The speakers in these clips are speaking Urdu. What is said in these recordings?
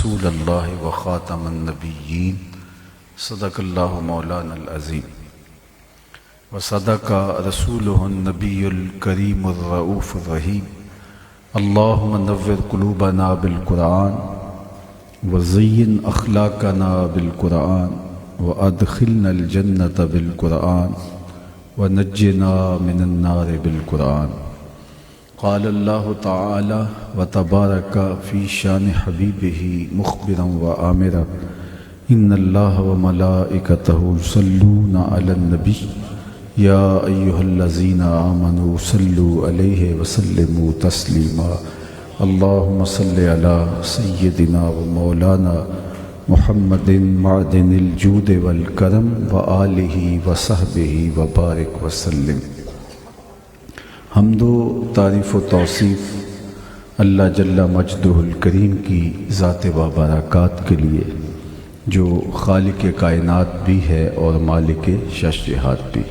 رسول اللہ و خاتم النبیین صدق اللہ مولانا العظیم وصدق رسولہ النبی الکریم الرؤوف الرحیم اللہم نور قلوبنا بالقرآن وزین اخلاقنا بالقرآن وادخلنا الجنۃ بالقرآن ونجنا من النار بالقرآن۔ قال اللہ تعالی وتبارک فی شان حبیبہ مخبرا وآمرا ان اللہ وملائکتہ یصلون علی النبی یا ایہا الذین آمنوا صلوا علیہ وسلموا تسلیما۔ اللہم صل علی سیدنا ومولانا محمد معدن الجود والکرم وآلہ وصحبہ وبارک وسلم۔ حمد و تعریف و توصیف اللہ جل مجدہ الکریم کی ذات و برکات کے لیے جو خالق کائنات بھی ہے اور مالک شش جہات بھی۔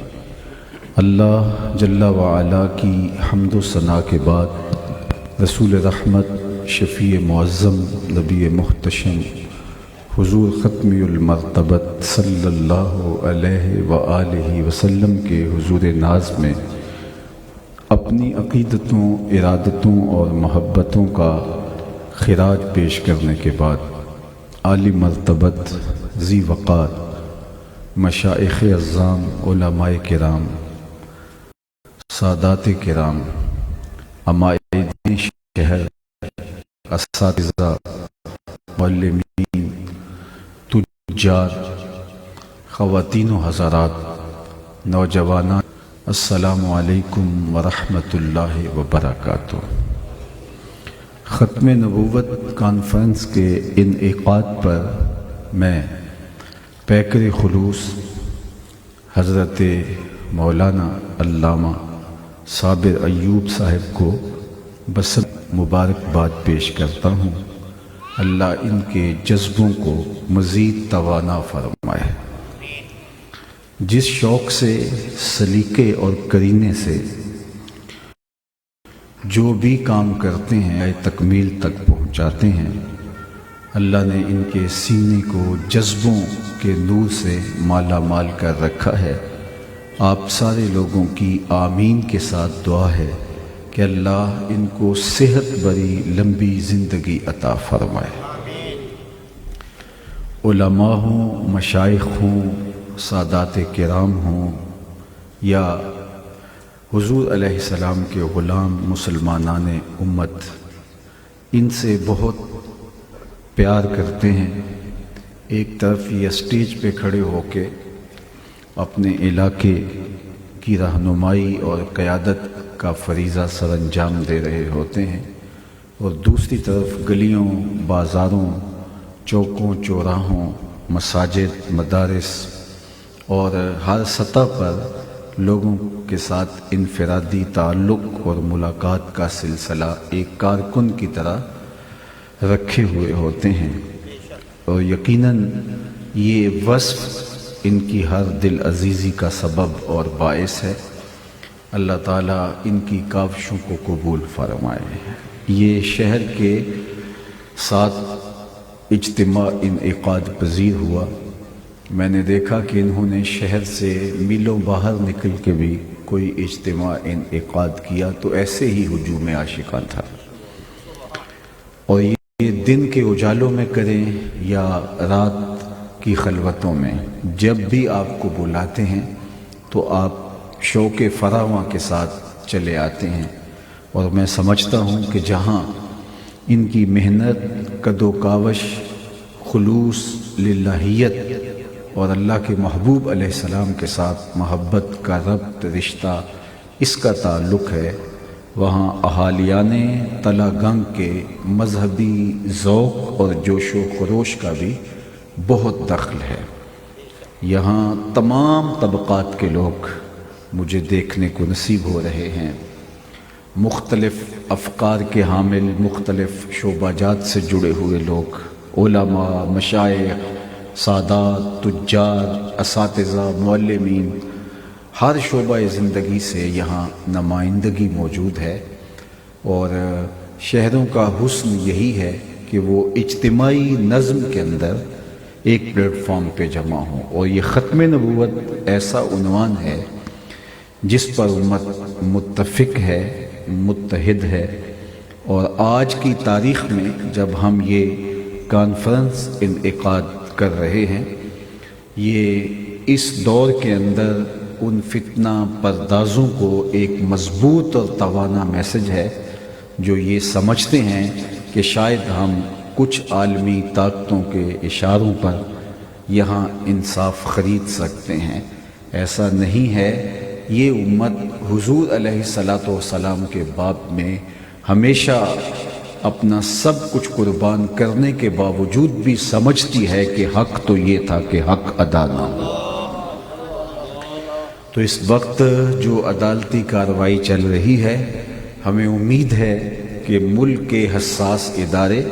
اللہ جل وعلا کی حمد و ثنا کے بعد رسول رحمت شفیع معظم نبی محتشم حضور ختمی المرتبت صلی اللہ علیہ وآلہ وسلم کے حضور ناز میں اپنی عقیدتوں، ارادتوں اور محبتوں کا خراج پیش کرنے کے بعد عالی مرتبت ذی وقار مشائخ اعظام، علماء کرام، سادات کرام، عمائدین شہر، اساتذہ، معلمین، تجار، خواتین و حضرات، نوجوانان، السلام علیکم ورحمۃ اللہ وبرکاتہ۔ ختم نبوت کانفرنس کے انعقاد پر میں پیکر خلوص حضرت مولانا علامہ صابر ایوب صاحب کو بسط مبارکباد پیش کرتا ہوں۔ اللہ ان کے جذبوں کو مزید توانا فرمائے۔ جس شوق سے، سلیقے اور کرینے سے جو بھی کام کرتے ہیں تکمیل تک پہنچاتے ہیں، اللہ نے ان کے سینے کو جذبوں کے نور سے مالا مال کر رکھا ہے۔ آپ سارے لوگوں کی آمین کے ساتھ دعا ہے کہ اللہ ان کو صحت بری لمبی زندگی عطا فرمائے۔ علماء ہوں، مشائخ ہوں، سادات کرام ہوں یا حضور علیہ السلام کے غلام مسلمانان امت، ان سے بہت پیار کرتے ہیں۔ ایک طرف یہ اسٹیج پہ کھڑے ہو کے اپنے علاقے کی رہنمائی اور قیادت کا فریضہ سر انجام دے رہے ہوتے ہیں، اور دوسری طرف گلیوں، بازاروں، چوکوں، چوراہوں، مساجد، مدارس اور ہر سطح پر لوگوں کے ساتھ انفرادی تعلق اور ملاقات کا سلسلہ ایک کارکن کی طرح رکھے ہوئے ہوتے ہیں، اور یقیناً یہ وصف ان کی ہر دل عزیزی کا سبب اور باعث ہے۔ اللہ تعالیٰ ان کی کاوشوں کو قبول فرمائے۔ یہ شہر کے ساتھ اجتماع انعقاد پذیر ہوا۔ میں نے دیکھا کہ انہوں نے شہر سے میلوں باہر نکل کے بھی کوئی اجتماع انعقاد کیا تو ایسے ہی ہجوم عاشقاں تھا، اور یہ دن کے اجالوں میں کریں یا رات کی خلوتوں میں، جب بھی آپ کو بلاتے ہیں تو آپ شوق فراواں کے ساتھ چلے آتے ہیں، اور میں سمجھتا ہوں کہ جہاں ان کی محنت، قد و کاوش، خلوص، للہیت اور اللہ کے محبوب علیہ السلام کے ساتھ محبت کا ربط، رشتہ، اس کا تعلق ہے، وہاں اہالیان تلا گنگ کے مذہبی ذوق اور جوش و خروش کا بھی بہت دخل ہے۔ یہاں تمام طبقات کے لوگ مجھے دیکھنے کو نصیب ہو رہے ہیں، مختلف افکار کے حامل، مختلف شعبہ جات سے جڑے ہوئے لوگ، علماء، مشائخ، سادات، تجار، اساتذہ، معلمین، ہر شعبہ زندگی سے یہاں نمائندگی موجود ہے، اور شہروں کا حسن یہی ہے کہ وہ اجتماعی نظم کے اندر ایک پلیٹ فارم پہ جمع ہوں، اور یہ ختم نبوت ایسا عنوان ہے جس پر امت متفق ہے، متحد ہے۔ اور آج کی تاریخ میں جب ہم یہ کانفرنس انعقاد کر رہے ہیں، یہ اس دور کے اندر ان فتنہ پردازوں کو ایک مضبوط اور توانا میسج ہے جو یہ سمجھتے ہیں کہ شاید ہم کچھ عالمی طاقتوں کے اشاروں پر یہاں انصاف خرید سکتے ہیں۔ ایسا نہیں ہے۔ یہ امت حضور علیہ الصلاۃ والسلام کے باب میں ہمیشہ اپنا سب کچھ قربان کرنے کے باوجود بھی سمجھتی ہے کہ حق تو یہ تھا کہ حق ادا نہ ہو۔ تو اس وقت جو عدالتی کارروائی چل رہی ہے، ہمیں امید ہے کہ ملک کے حساس ادارے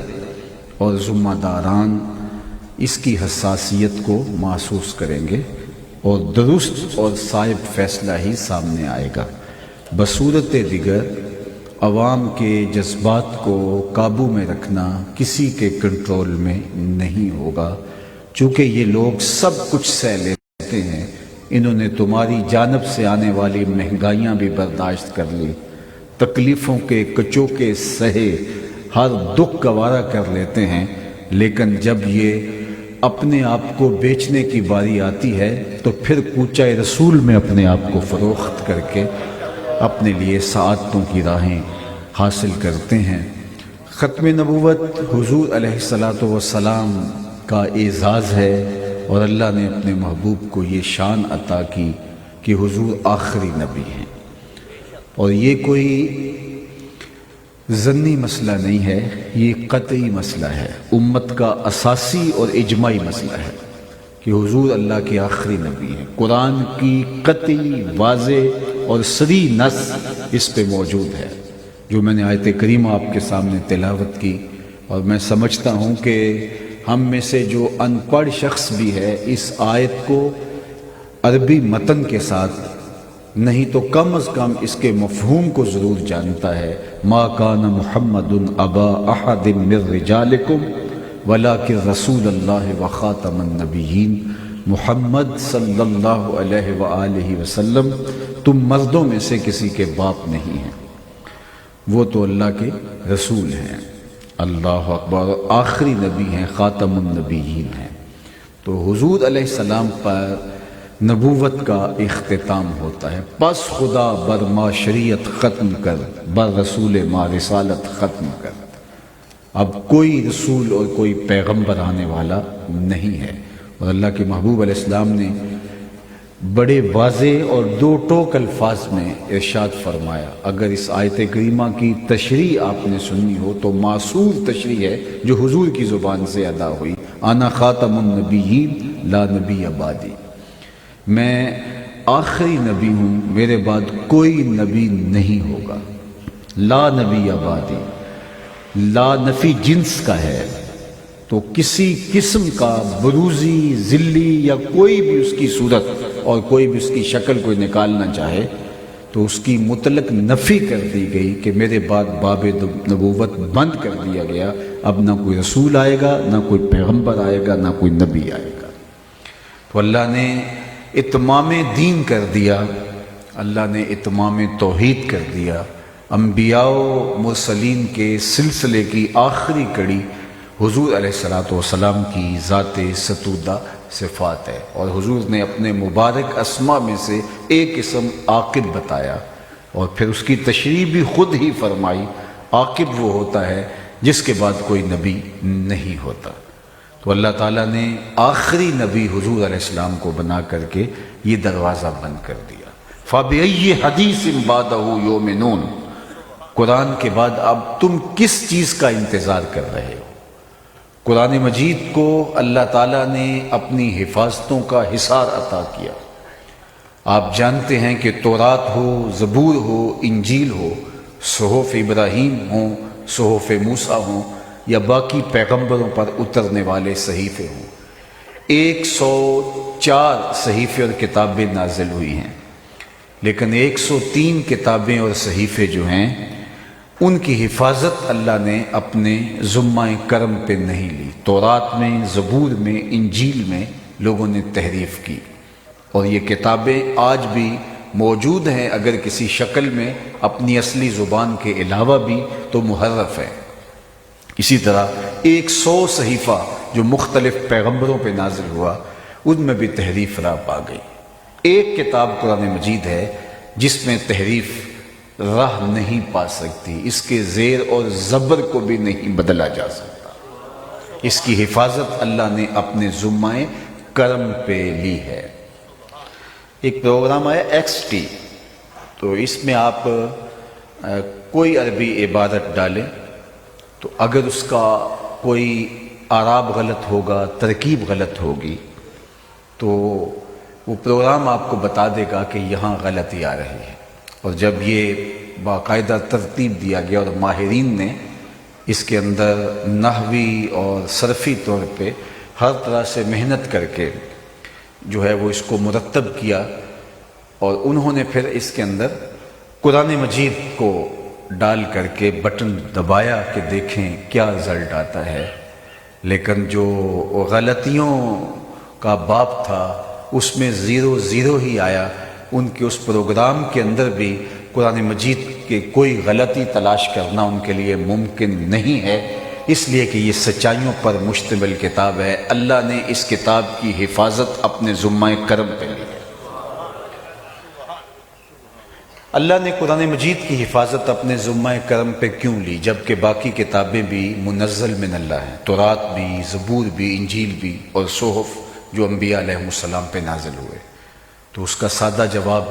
اور ذمہ داران اس کی حساسیت کو محسوس کریں گے اور درست اور صائب فیصلہ ہی سامنے آئے گا۔ بصورت دیگر عوام کے جذبات کو قابو میں رکھنا کسی کے کنٹرول میں نہیں ہوگا، چونکہ یہ لوگ سب کچھ سہ لیتے ہیں۔ انہوں نے تمہاری جانب سے آنے والی مہنگائیاں بھی برداشت کر لی، تکلیفوں کے کچوکے سہے، ہر دکھ گوارا کر لیتے ہیں، لیکن جب یہ اپنے آپ کو بیچنے کی باری آتی ہے تو پھر کوچہ رسول میں اپنے آپ کو فروخت کر کے اپنے لیے سعادتوں کی راہیں حاصل کرتے ہیں۔ ختم نبوت حضور علیہ الصلاۃ والسلام کا اعزاز ہے، اور اللہ نے اپنے محبوب کو یہ شان عطا کی کہ حضور آخری نبی ہیں۔ اور یہ کوئی ضمنی مسئلہ نہیں ہے، یہ قطعی مسئلہ ہے، امت کا اساسی اور اجماعی مسئلہ ہے کہ حضور اللہ کے آخری نبی ہیں۔ قرآن کی قطعی، واضح اور صریح نص اس پہ موجود ہے، جو میں نے آیت کریمہ آپ کے سامنے تلاوت کی۔ اور میں سمجھتا ہوں کہ ہم میں سے جو ان پڑھ شخص بھی ہے اس آیت کو عربی متن کے ساتھ نہیں تو کم از کم اس کے مفہوم کو ضرور جانتا ہے۔ ما کان محمد ابا احد من رجالکم ولکن رسول اللہ وخاتم النبیین۔ محمد صلی اللہ علیہ وآلہ وسلم تم مردوں میں سے کسی کے باپ نہیں ہیں، وہ تو اللہ کے رسول ہیں، اللہ اکبر، آخری نبی ہیں، خاتم النبیین ہیں۔ تو حضور علیہ السلام پر نبوت کا اختتام ہوتا ہے۔ پس خدا بر ما شریعت ختم کر، بر رسول ما رسالت ختم کر۔ اب کوئی رسول اور کوئی پیغمبر آنے والا نہیں ہے۔ اور اللہ کے محبوب علیہ السلام نے بڑے واضح اور دو ٹوک الفاظ میں ارشاد فرمایا، اگر اس آیت کریمہ کی تشریح آپ نے سننی ہو تو معصور تشریح ہے جو حضور کی زبان سے ادا ہوئی، انا خاتم النبیین لا نبی بعدی، میں آخری نبی ہوں، میرے بعد کوئی نبی نہیں ہوگا۔ لا نبی بعدی، لا نفی جنس کا ہے، تو کسی قسم کا بروزی، ذلی یا کوئی بھی اس کی صورت اور کوئی بھی اس کی شکل کوئی نکالنا چاہے تو اس کی مطلق نفی کر دی گئی کہ میرے بعد باب نبوت بند کر دیا گیا، اب نہ کوئی رسول آئے گا، نہ کوئی پیغمبر آئے گا، نہ کوئی نبی آئے گا۔ تو اللہ نے اتمام دین کر دیا، اللہ نے اتمام توحید کر دیا۔ انبیاء و مرسلین کے سلسلے کی آخری کڑی حضور علیہ الصلاۃ والسلام کی ذات ستودہ صفات ہے، اور حضور نے اپنے مبارک اسما میں سے ایک اسم عاقب بتایا، اور پھر اس کی تشریح بھی خود ہی فرمائی۔ عاقب وہ ہوتا ہے جس کے بعد کوئی نبی نہیں ہوتا۔ تو اللہ تعالیٰ نے آخری نبی حضور علیہ السلام کو بنا کر کے یہ دروازہ بند کر دیا۔ فَبِأَيِّ حَدِيثٍ بَعْدَهُ يُؤْمِنُونَ، قرآن کے بعد اب تم کس چیز کا انتظار کر رہے ہو؟ قرآن مجید کو اللہ تعالیٰ نے اپنی حفاظتوں کا حصار عطا کیا۔ آپ جانتے ہیں کہ تورات ہو، زبور ہو، انجیل ہو، صحف ابراہیم ہوں، صحف موسیٰ ہوں، یا باقی پیغمبروں پر اترنے والے صحیفے ہوں، 104 صحیفے اور کتابیں نازل ہوئی ہیں، لیکن 103 کتابیں اور صحیفے جو ہیں ان کی حفاظت اللہ نے اپنے ذمہ کرم پہ نہیں لی۔ تورات میں، زبور میں، انجیل میں لوگوں نے تحریف کی، اور یہ کتابیں آج بھی موجود ہیں، اگر کسی شکل میں اپنی اصلی زبان کے علاوہ بھی تو محرف ہے۔ اسی طرح 100 صحیفہ جو مختلف پیغمبروں پہ نازل ہوا، ان میں بھی تحریف راہ پا گئی۔ ایک کتاب قرآن مجید ہے جس میں تحریف راہ نہیں پا سکتی، اس کے زیر اور زبر کو بھی نہیں بدلا جا سکتا۔ اس کی حفاظت اللہ نے اپنے ذمہ کرم پہ لی ہے۔ ایک پروگرام آیا XT، تو اس میں آپ کوئی عربی عبارت ڈالیں تو اگر اس کا کوئی اعراب غلط ہوگا، ترکیب غلط ہوگی، تو وہ پروگرام آپ کو بتا دے گا کہ یہاں غلطی آ رہی ہے۔ اور جب یہ باقاعدہ ترتیب دیا گیا اور ماہرین نے اس کے اندر نحوی اور صرفی طور پہ ہر طرح سے محنت کر کے جو ہے وہ اس کو مرتب کیا، اور انہوں نے پھر اس کے اندر قرآن مجید کو ڈال کر کے بٹن دبایا کہ دیکھیں کیا رزلٹ آتا ہے، لیکن جو غلطیوں کا باب تھا اس میں 0 ہی آیا۔ ان کے اس پروگرام کے اندر بھی قرآن مجید کے کوئی غلطی تلاش کرنا ان کے لیے ممکن نہیں ہے، اس لیے کہ یہ سچائیوں پر مشتمل کتاب ہے۔ اللہ نے اس کتاب کی حفاظت اپنے ذمہ کرم پہ لی ہے۔ اللہ نے قرآن مجید کی حفاظت اپنے ذمہ کرم پہ کیوں لی جبکہ باقی کتابیں بھی منزل من اللہ ہیں؟ تورات بھی، زبور بھی، انجیل بھی، اور صحف جو انبیاء علیہ السلام پہ نازل ہوئے۔ تو اس کا سادہ جواب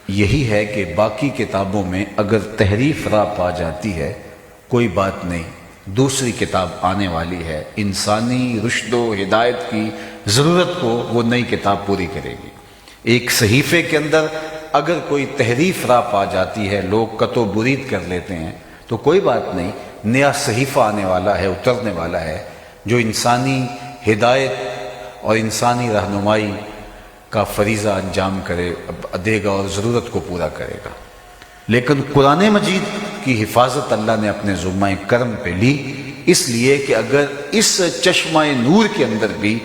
یہی ہے کہ باقی کتابوں میں اگر تحریف راہ پا جاتی ہے کوئی بات نہیں، دوسری کتاب آنے والی ہے، انسانی رشد و ہدایت کی ضرورت کو وہ نئی کتاب پوری کرے گی۔ ایک صحیفے کے اندر اگر کوئی تحریف راہ پا جاتی ہے، لوگ قط و برید کر لیتے ہیں، تو کوئی بات نہیں، نیا صحیفہ آنے والا ہے، اترنے والا ہے، جو انسانی ہدایت اور انسانی رہنمائی کا فریضہ انجام دے گا اور ضرورت کو پورا کرے گا۔ لیکن قرآن مجید کی حفاظت اللہ نے اپنے ذمہ کرم پہ لی، اس لیے کہ اگر اس چشمہ نور کے اندر بھی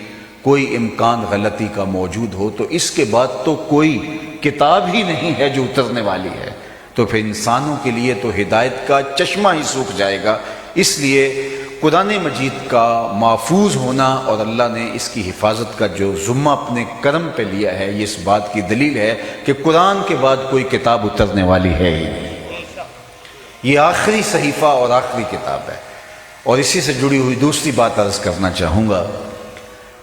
کوئی امکان غلطی کا موجود ہو تو اس کے بعد تو کوئی کتاب ہی نہیں ہے جو اترنے والی ہے، تو پھر انسانوں کے لیے تو ہدایت کا چشمہ ہی سوکھ جائے گا۔ اس لیے قرآن مجید کا محفوظ ہونا اور اللہ نے اس کی حفاظت کا جو ذمہ اپنے کرم پہ لیا ہے، یہ اس بات کی دلیل ہے کہ قرآن کے بعد کوئی کتاب اترنے والی ہے ہی نہیں۔ یہ آخری صحیفہ اور آخری کتاب ہے۔ اور اسی سے جڑی ہوئی دوسری بات عرض کرنا چاہوں گا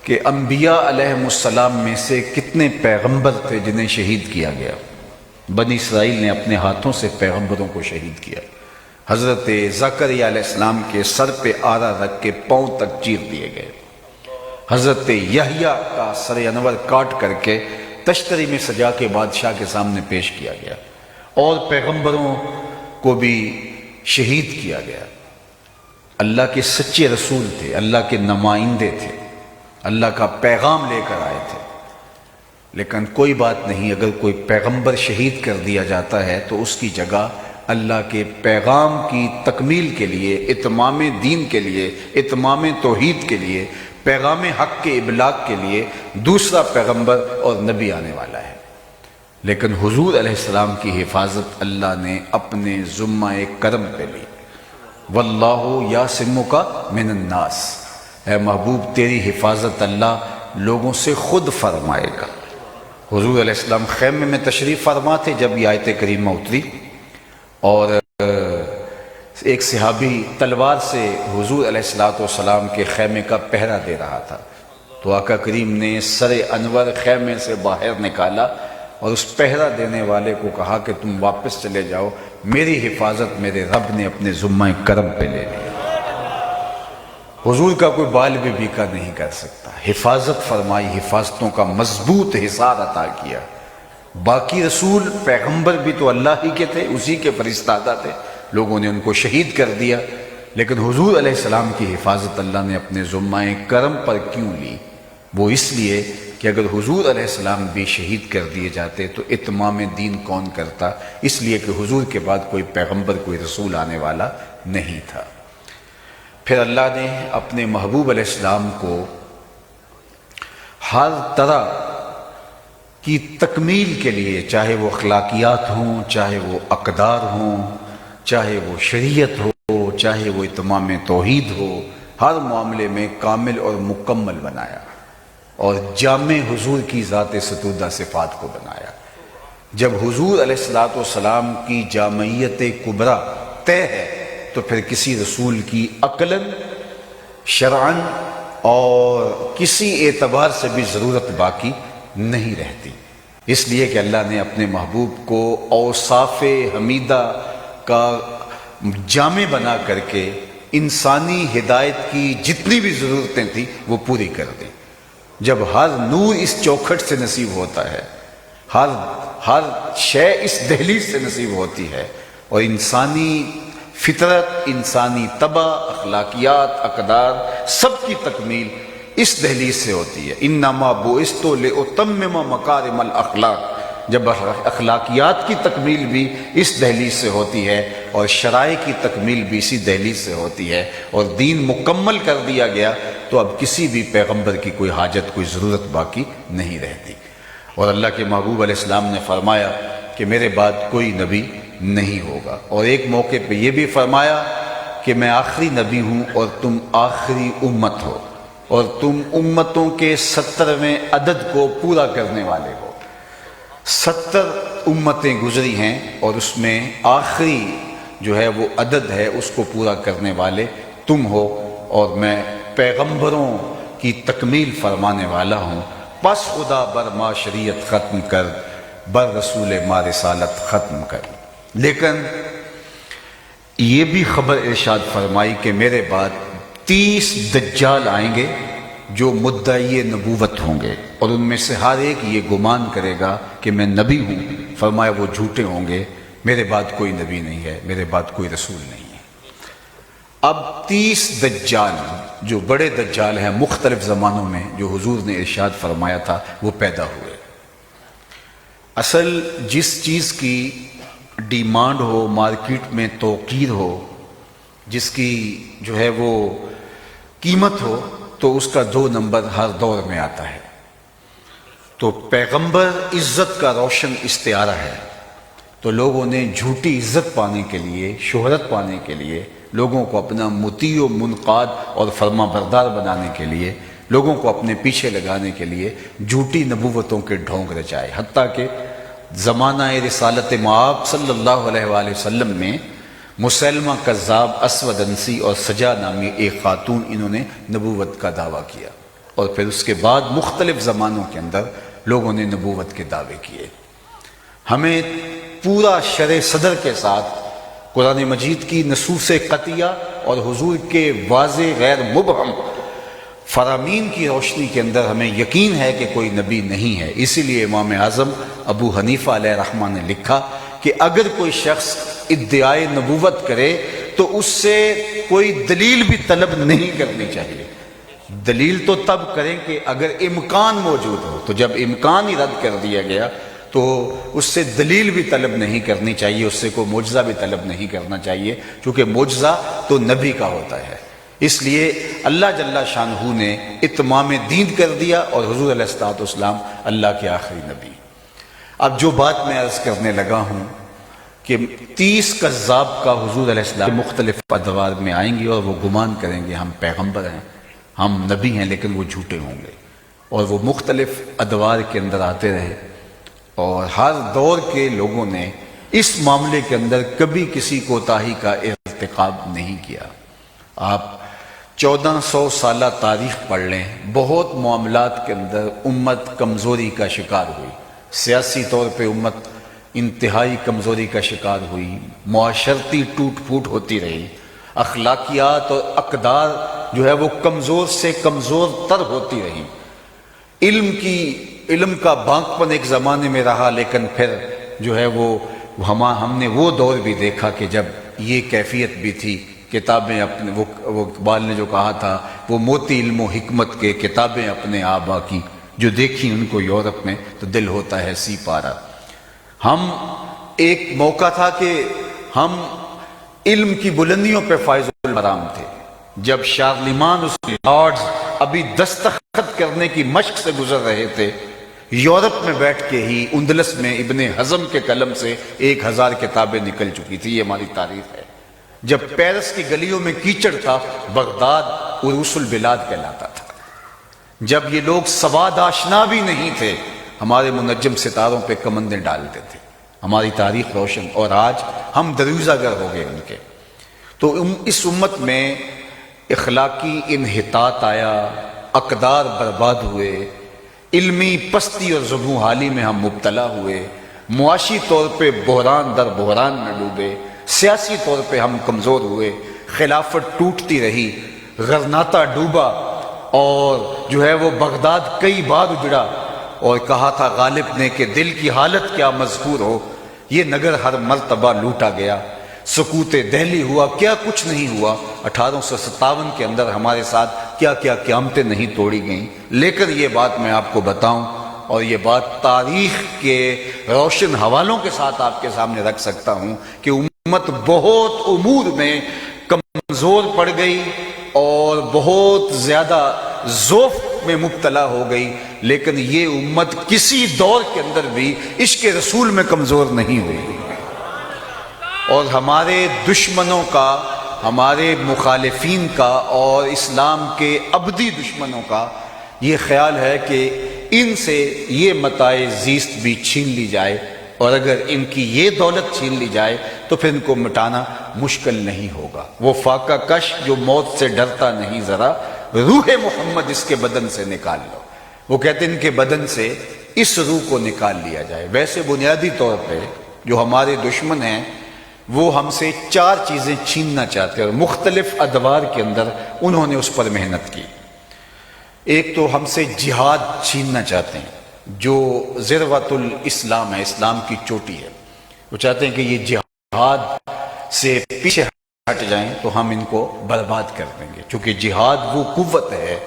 کہ انبیاء علیہ السلام میں سے کتنے پیغمبر تھے جنہیں شہید کیا گیا؟ بنی اسرائیل نے اپنے ہاتھوں سے پیغمبروں کو شہید کیا۔ حضرت زکریا علیہ السلام کے سر پہ آرا رکھ کے پاؤں تک چیر دیے گئے۔ حضرت یحییٰ کا سر انور کاٹ کر کے تشتری میں سجا کے بادشاہ کے سامنے پیش کیا گیا، اور پیغمبروں کو بھی شہید کیا گیا۔ اللہ کے سچے رسول تھے، اللہ کے نمائندے تھے، اللہ کا پیغام لے کر آئے تھے۔ لیکن کوئی بات نہیں، اگر کوئی پیغمبر شہید کر دیا جاتا ہے تو اس کی جگہ اللہ کے پیغام کی تکمیل کے لیے، اتمام دین کے لیے، اتمام توحید کے لیے، پیغام حق کے ابلاغ کے لیے دوسرا پیغمبر اور نبی آنے والا ہے۔ لیکن حضور علیہ السلام کی حفاظت اللہ نے اپنے ذمہ کرم پہ لی۔ واللہ یعصمک من الناس، اے محبوب تیری حفاظت اللہ لوگوں سے خود فرمائے گا۔ حضور علیہ السلام خیمے میں تشریف فرما تھے جب یہ آیت کریمہ اتری، اور ایک صحابی تلوار سے حضور علیہ السلام کے خیمے کا پہرا دے رہا تھا، تو آقا کریم نے سر انور خیمے سے باہر نکالا اور اس پہرا دینے والے کو کہا کہ تم واپس چلے جاؤ، میری حفاظت میرے رب نے اپنے ذمہ کرم پہ لے لی۔ حضور کا کوئی بال بھی بیکا نہیں کر سکتا، حفاظت فرمائی، حفاظتوں کا مضبوط حصار عطا کیا۔ باقی رسول پیغمبر بھی تو اللہ ہی کے تھے، اسی کے فرستادہ تھے، لوگوں نے ان کو شہید کر دیا، لیکن حضور علیہ السلام کی حفاظت اللہ نے اپنے ذمہ کرم پر کیوں لی؟ وہ اس لیے کہ اگر حضور علیہ السلام بھی شہید کر دیے جاتے تو اتمام دین کون کرتا، اس لیے کہ حضور کے بعد کوئی پیغمبر کوئی رسول آنے والا نہیں تھا۔ پھر اللہ نے اپنے محبوب علیہ السلام کو ہر طرح کی تکمیل کے لیے، چاہے وہ اخلاقیات ہوں، چاہے وہ اقدار ہوں، چاہے وہ شریعت ہو، چاہے وہ اتمام توحید ہو، ہر معاملے میں کامل اور مکمل بنایا اور جامع حضور کی ذات ستودہ صفات کو بنایا۔ جب حضور علیہ السلام کی جامعیت کبریٰ طے ہے تو پھر کسی رسول کی عقلاً، شرعاً اور کسی اعتبار سے بھی ضرورت باقی نہیں رہتی، اس لیے کہ اللہ نے اپنے محبوب کو اوصاف حمیدہ کا جامع بنا کر کے انسانی ہدایت کی جتنی بھی ضرورتیں تھیں وہ پوری کر دیں۔ جب ہر نور اس چوکھٹ سے نصیب ہوتا ہے، ہر شے اس دہلیز سے نصیب ہوتی ہے، اور انسانی فطرت، انسانی طبع، اخلاقیات، اقدار سب کی تکمیل اس دہلیز سے ہوتی ہے۔ انما بعثت لأتمم مکارم الاخلاق، جب اخلاقیات کی تکمیل بھی اس دہلیز سے ہوتی ہے اور شرائع کی تکمیل بھی اسی دہلیز سے ہوتی ہے اور دین مکمل کر دیا گیا تو اب کسی بھی پیغمبر کی کوئی حاجت، کوئی ضرورت باقی نہیں رہتی۔ اور اللہ کے محبوب علیہ السلام نے فرمایا کہ میرے بعد کوئی نبی نہیں ہوگا، اور ایک موقع پہ یہ بھی فرمایا کہ میں آخری نبی ہوں اور تم آخری امت ہو، اور تم امتوں کے 70ویں عدد کو پورا کرنے والے ہو۔ 70 امتیں گزری ہیں اور اس میں آخری جو ہے وہ عدد ہے، اس کو پورا کرنے والے تم ہو، اور میں پیغمبروں کی تکمیل فرمانے والا ہوں۔ پس خدا بر ما شریعت ختم کر، بر رسول ما رسالت ختم کر۔ لیکن یہ بھی خبر ارشاد فرمائی کہ میرے بعد 30 دجال آئیں گے جو مدعی نبوت ہوں گے، اور ان میں سے ہر ایک یہ گمان کرے گا کہ میں نبی ہوں۔ فرمایا وہ جھوٹے ہوں گے، میرے بعد کوئی نبی نہیں ہے، میرے بعد کوئی رسول نہیں ہے۔ اب 30 دجال جو بڑے دجال ہیں مختلف زمانوں میں جو حضور نے ارشاد فرمایا تھا وہ پیدا ہوئے۔ اصل جس چیز کی ڈیمانڈ ہو، مارکیٹ میں توقیر ہو، جس کی جو ہے وہ قیمت ہو، تو اس کا 2 نمبر ہر دور میں آتا ہے۔ تو پیغمبر عزت کا روشن استعارہ ہے، تو لوگوں نے جھوٹی عزت پانے کے لیے، شہرت پانے کے لیے، لوگوں کو اپنا مطیع و منقاد اور فرما بردار بنانے کے لیے، لوگوں کو اپنے پیچھے لگانے کے لیے جھوٹی نبوتوں کے ڈھونگ رچائے، حتیٰ کہ زمانہ رسالت مآب صلی اللہ علیہ وآلہ وسلم میں مسلمہ کذاب، اسود انسی اور سجا نامی ایک خاتون، انہوں نے نبوت کا دعویٰ کیا، اور پھر اس کے بعد مختلف زمانوں کے اندر لوگوں نے نبوت کے دعوے کیے۔ ہمیں پورا شرح صدر کے ساتھ قرآن مجید کی نصوص قطعیہ اور حضور کے واضح غیر مبہم فرامین کی روشنی کے اندر ہمیں یقین ہے کہ کوئی نبی نہیں ہے۔ اسی لیے امام اعظم ابو حنیفہ علیہ رحمہ نے لکھا کہ اگر کوئی شخص ادعائے نبوت کرے تو اس سے کوئی دلیل بھی طلب نہیں کرنی چاہیے۔ دلیل تو تب کریں کہ اگر امکان موجود ہو، تو جب امکان ہی رد کر دیا گیا تو اس سے دلیل بھی طلب نہیں کرنی چاہیے، اس سے کوئی معجزہ بھی طلب نہیں کرنا چاہیے، کیونکہ معجزہ تو نبی کا ہوتا ہے۔ اس لیے اللہ جل شانہ نے اتمام دین کر دیا، اور حضور علیہ السلام اللہ کے آخری نبی۔ اب جو بات میں عرض کرنے لگا ہوں کہ 30 کذاب کا حضور علیہ السلام مختلف ادوار میں آئیں گے، اور وہ گمان کریں گے ہم پیغمبر ہیں، ہم نبی ہیں، لیکن وہ جھوٹے ہوں گے، اور وہ مختلف ادوار کے اندر آتے رہے، اور ہر دور کے لوگوں نے اس معاملے کے اندر کبھی کسی کوتاہی کا ارتکاب نہیں کیا۔ آپ 1400 سالہ تاریخ پڑھ لیں، بہت معاملات کے اندر امت کمزوری کا شکار ہوئی، سیاسی طور پہ امت انتہائی کمزوری کا شکار ہوئی، معاشرتی ٹوٹ پھوٹ ہوتی رہی، اخلاقیات اور اقدار جو ہے وہ کمزور سے کمزور تر ہوتی رہی، علم کا بانک پن ایک زمانے میں رہا، لیکن پھر جو ہے وہ ہم نے وہ دور بھی دیکھا کہ جب یہ کیفیت بھی تھی، کتابیں اپنے وہ اقبال نے جو کہا تھا، وہ موتی علم و حکمت کے کتابیں اپنے آبا کی جو دیکھی ان کو یورپ میں تو دل ہوتا ہے سی پارا۔ ہم ایک موقع تھا کہ ہم علم کی بلندیوں پہ فائز البرام تھے، جب شارلیمان اس لارڈز ابھی دستخط کرنے کی مشق سے گزر رہے تھے، یورپ میں بیٹھ کے ہی اندلس میں ابن حزم کے قلم سے 1000 کتابیں نکل چکی تھی۔ یہ ہماری تاریخ ہے۔ جب پیرس کی گلیوں میں کیچڑ تھا، بغداد عروس البلاد کہلاتا تھا۔ جب یہ لوگ سواد آشنا بھی نہیں تھے، ہمارے منجم ستاروں پہ کمندیں ڈالتے تھے۔ ہماری تاریخ روشن، اور آج ہم دریوزہ گر ہو گئے ان کے۔ تو اس امت میں اخلاقی انحطاط آیا، اقدار برباد ہوئے، علمی پستی اور زبوں حالی میں ہم مبتلا ہوئے، معاشی طور پہ بحران در بحران میں ڈوبے، سیاسی طور پہ ہم کمزور ہوئے، خلافت ٹوٹتی رہی، غرناطہ ڈوبا، اور جو ہے وہ بغداد کئی بار اجڑا، اور کہا تھا غالب نے کہ دل کی حالت کیا مذکور ہو، یہ نگر ہر مرتبہ لوٹا گیا، سکوت دہلی ہوا، کیا کچھ نہیں ہوا۔ 1857 کے اندر ہمارے ساتھ کیا کیا قیامتیں نہیں توڑی گئیں۔ لیکن یہ بات میں آپ کو بتاؤں، اور یہ بات تاریخ کے روشن حوالوں کے ساتھ آپ کے سامنے رکھ سکتا ہوں، کہ امت بہت امور میں کمزور پڑ گئی اور بہت زیادہ ذوف میں مبتلا ہو گئی، لیکن یہ امت کسی دور کے اندر بھی عشق رسول میں کمزور نہیں ہوئی۔ اور ہمارے دشمنوں کا، ہمارے مخالفین کا اور اسلام کے ابدی دشمنوں کا یہ خیال ہے کہ ان سے یہ متاع زیست بھی چھین لی جائے، اور اگر ان کی یہ دولت چھین لی جائے تو پھر ان کو مٹانا مشکل نہیں ہوگا۔ وہ فاقہ کش جو موت سے ڈرتا نہیں، ذرا روح محمد اس کے بدن سے نکال لو۔ وہ کہتے ہیں ان کے بدن سے اس روح کو نکال لیا جائے۔ ویسے بنیادی طور پہ جو ہمارے دشمن ہیں وہ ہم سے 4 چیزیں چھیننا چاہتے ہیں، اور مختلف ادوار کے اندر انہوں نے اس پر محنت کی۔ ایک تو ہم سے جہاد چھیننا چاہتے ہیں، جو ذروۃ الاسلام ہے، اسلام کی چوٹی ہے۔ وہ چاہتے ہیں کہ یہ جہاد سے پیچھے ہٹ جائیں تو ہم ان کو برباد کر دیں گے، چونکہ جہاد وہ قوت ہے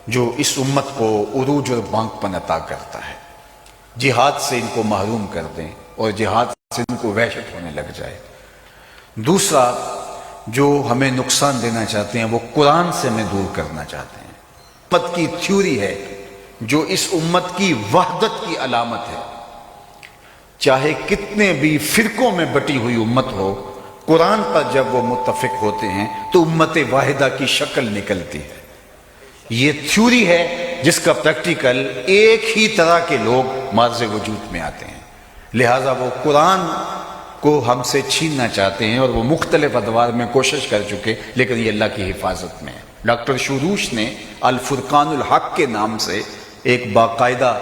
جو اس امت کو عروج اور بانک پن عطا کرتا ہے۔ جہاد سے ان کو محروم کر دیں اور جہاد سے ان کو وحشت ہونے لگ جائے۔ دوسرا جو ہمیں نقصان دینا چاہتے ہیں وہ قرآن سے ہمیں دور کرنا چاہتے ہیں۔ امت کی تھیوری ہے جو اس امت کی وحدت کی علامت ہے، چاہے کتنے بھی فرقوں میں بٹی ہوئی امت ہو، قرآن پر جب وہ متفق ہوتے ہیں تو امت واحدہ کی شکل نکلتی ہے۔ یہ تھیوری ہے جس کا پریکٹیکل ایک ہی طرح کے لوگ مارز وجود میں آتے ہیں۔ لہٰذا وہ قرآن کو ہم سے چھیننا چاہتے ہیں، اور وہ مختلف ادوار میں کوشش کر چکے، لیکن یہ اللہ کی حفاظت میں ہے۔ ڈاکٹر شوروش نے الفرقان الحق کے نام سے ایک باقاعدہ